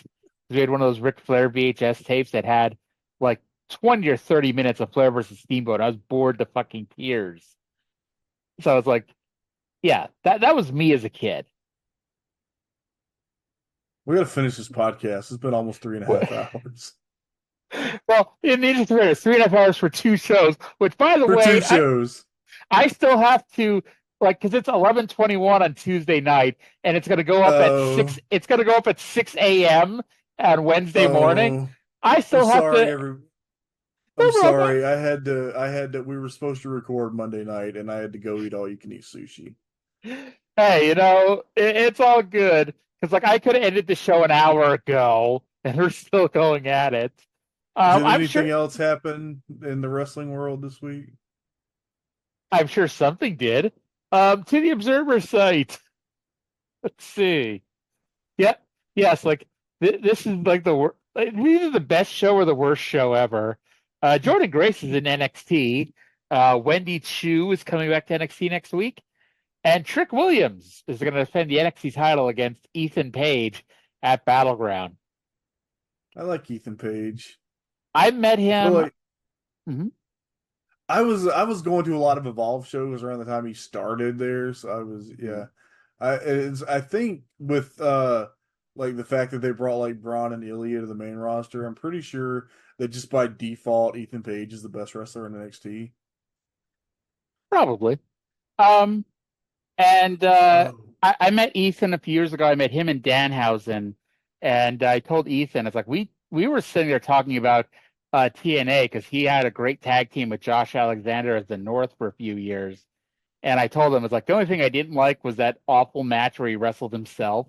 We had one of those Ric Flair VHS tapes that had like 20 or 30 minutes of Flair versus Steamboat. I was bored to fucking tears. So I was like, yeah, that was me as a kid. We got to finish this podcast. It's been almost 3.5 hours. Well, in the interest of fairness, 3.5 hours for 2 shows, which, by the way, 2 shows. I still have to, because it's 11:21 on Tuesday night, and it's going to go up at 6. It's going to go up at 6 a.m. on Wednesday morning. I still have to. I'm sorry. I had to. We were supposed to record Monday night, and I had to go eat all you can eat sushi. Hey, it's all good because like I could have ended the show an hour ago, and we're still going at it. Did I'm anything sure. else happen in the wrestling world this week? I'm sure something did. To the Observer site. Let's see. Yeah, yes, like this is like the worst. Like, either the best show or the worst show ever. Jordan Grace is in NXT. Wendy Chu is coming back to NXT next week, and Trick Williams is going to defend the NXT title against Ethan Page at Battleground. I like Ethan Page. I met I feel him. like Mhm. I was going to a lot of Evolve shows around the time he started there, so I was I think with like the fact that they brought like Braun and Ilya to the main roster, I'm pretty sure that just by default Ethan Page is the best wrestler in NXT. Probably. Um, and Oh. I met Ethan a few years ago. I met him in Danhausen, and I told Ethan, it's like we were sitting there talking about TNA because he had a great tag team with Josh Alexander as the North for a few years. And I told him, it's like the only thing I didn't like was that awful match where he wrestled himself.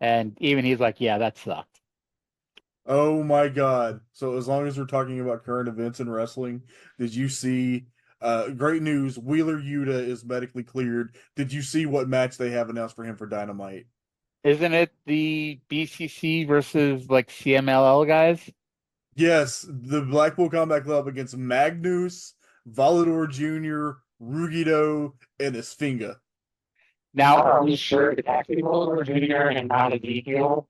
And even he's like, yeah, that sucked. Oh my God. So as long as we're talking about current events in wrestling, did you see great news, Wheeler Yuta is medically cleared. Did you see what match they have announced for him for Dynamite? Isn't it the BCC versus like CMLL guys? Yes, the Blackpool Combat Club against Magnus, Volador Jr., Rugido, and Esfinga. Now, are we sure it's actually Wilbur Jr. and not Ezekiel?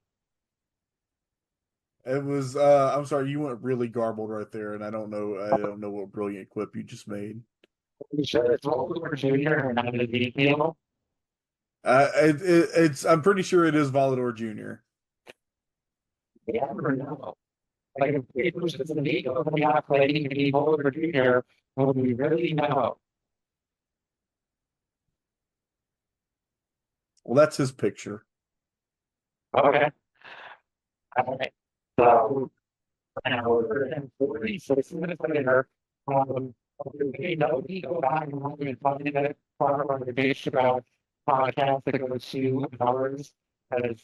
It was I'm sorry, you went really garbled right there, and I don't know what brilliant quip you just made. Are we sure it's Wilbur Jr. and not Ezekiel? It's I'm pretty sure it is Volador Jr. We never know. Like, if it was just Ezekiel coming out playing to be Wilbur Jr., will we really know? Well, that's his picture. Okay. All right. So, an hour and 46 minutes later, okay, no, we go back and we're going to talk about part of the bitch about podcasts that go 2 hours. As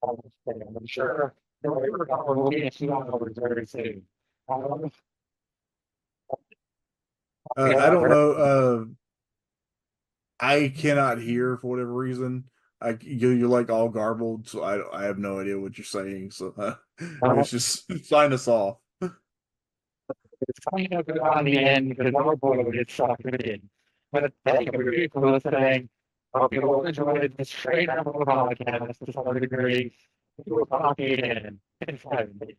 I'm sure we'll be in 2 hours very soon. I don't know. I cannot hear for whatever reason. You're like all garbled, so I have no idea what you're saying. So it's just sign us off. It's kind of good on the end because our board is sucked in. But thank you for listening. I hope you all enjoyed this straight out of the podcast to some degree. We'll talk again in 5 minutes.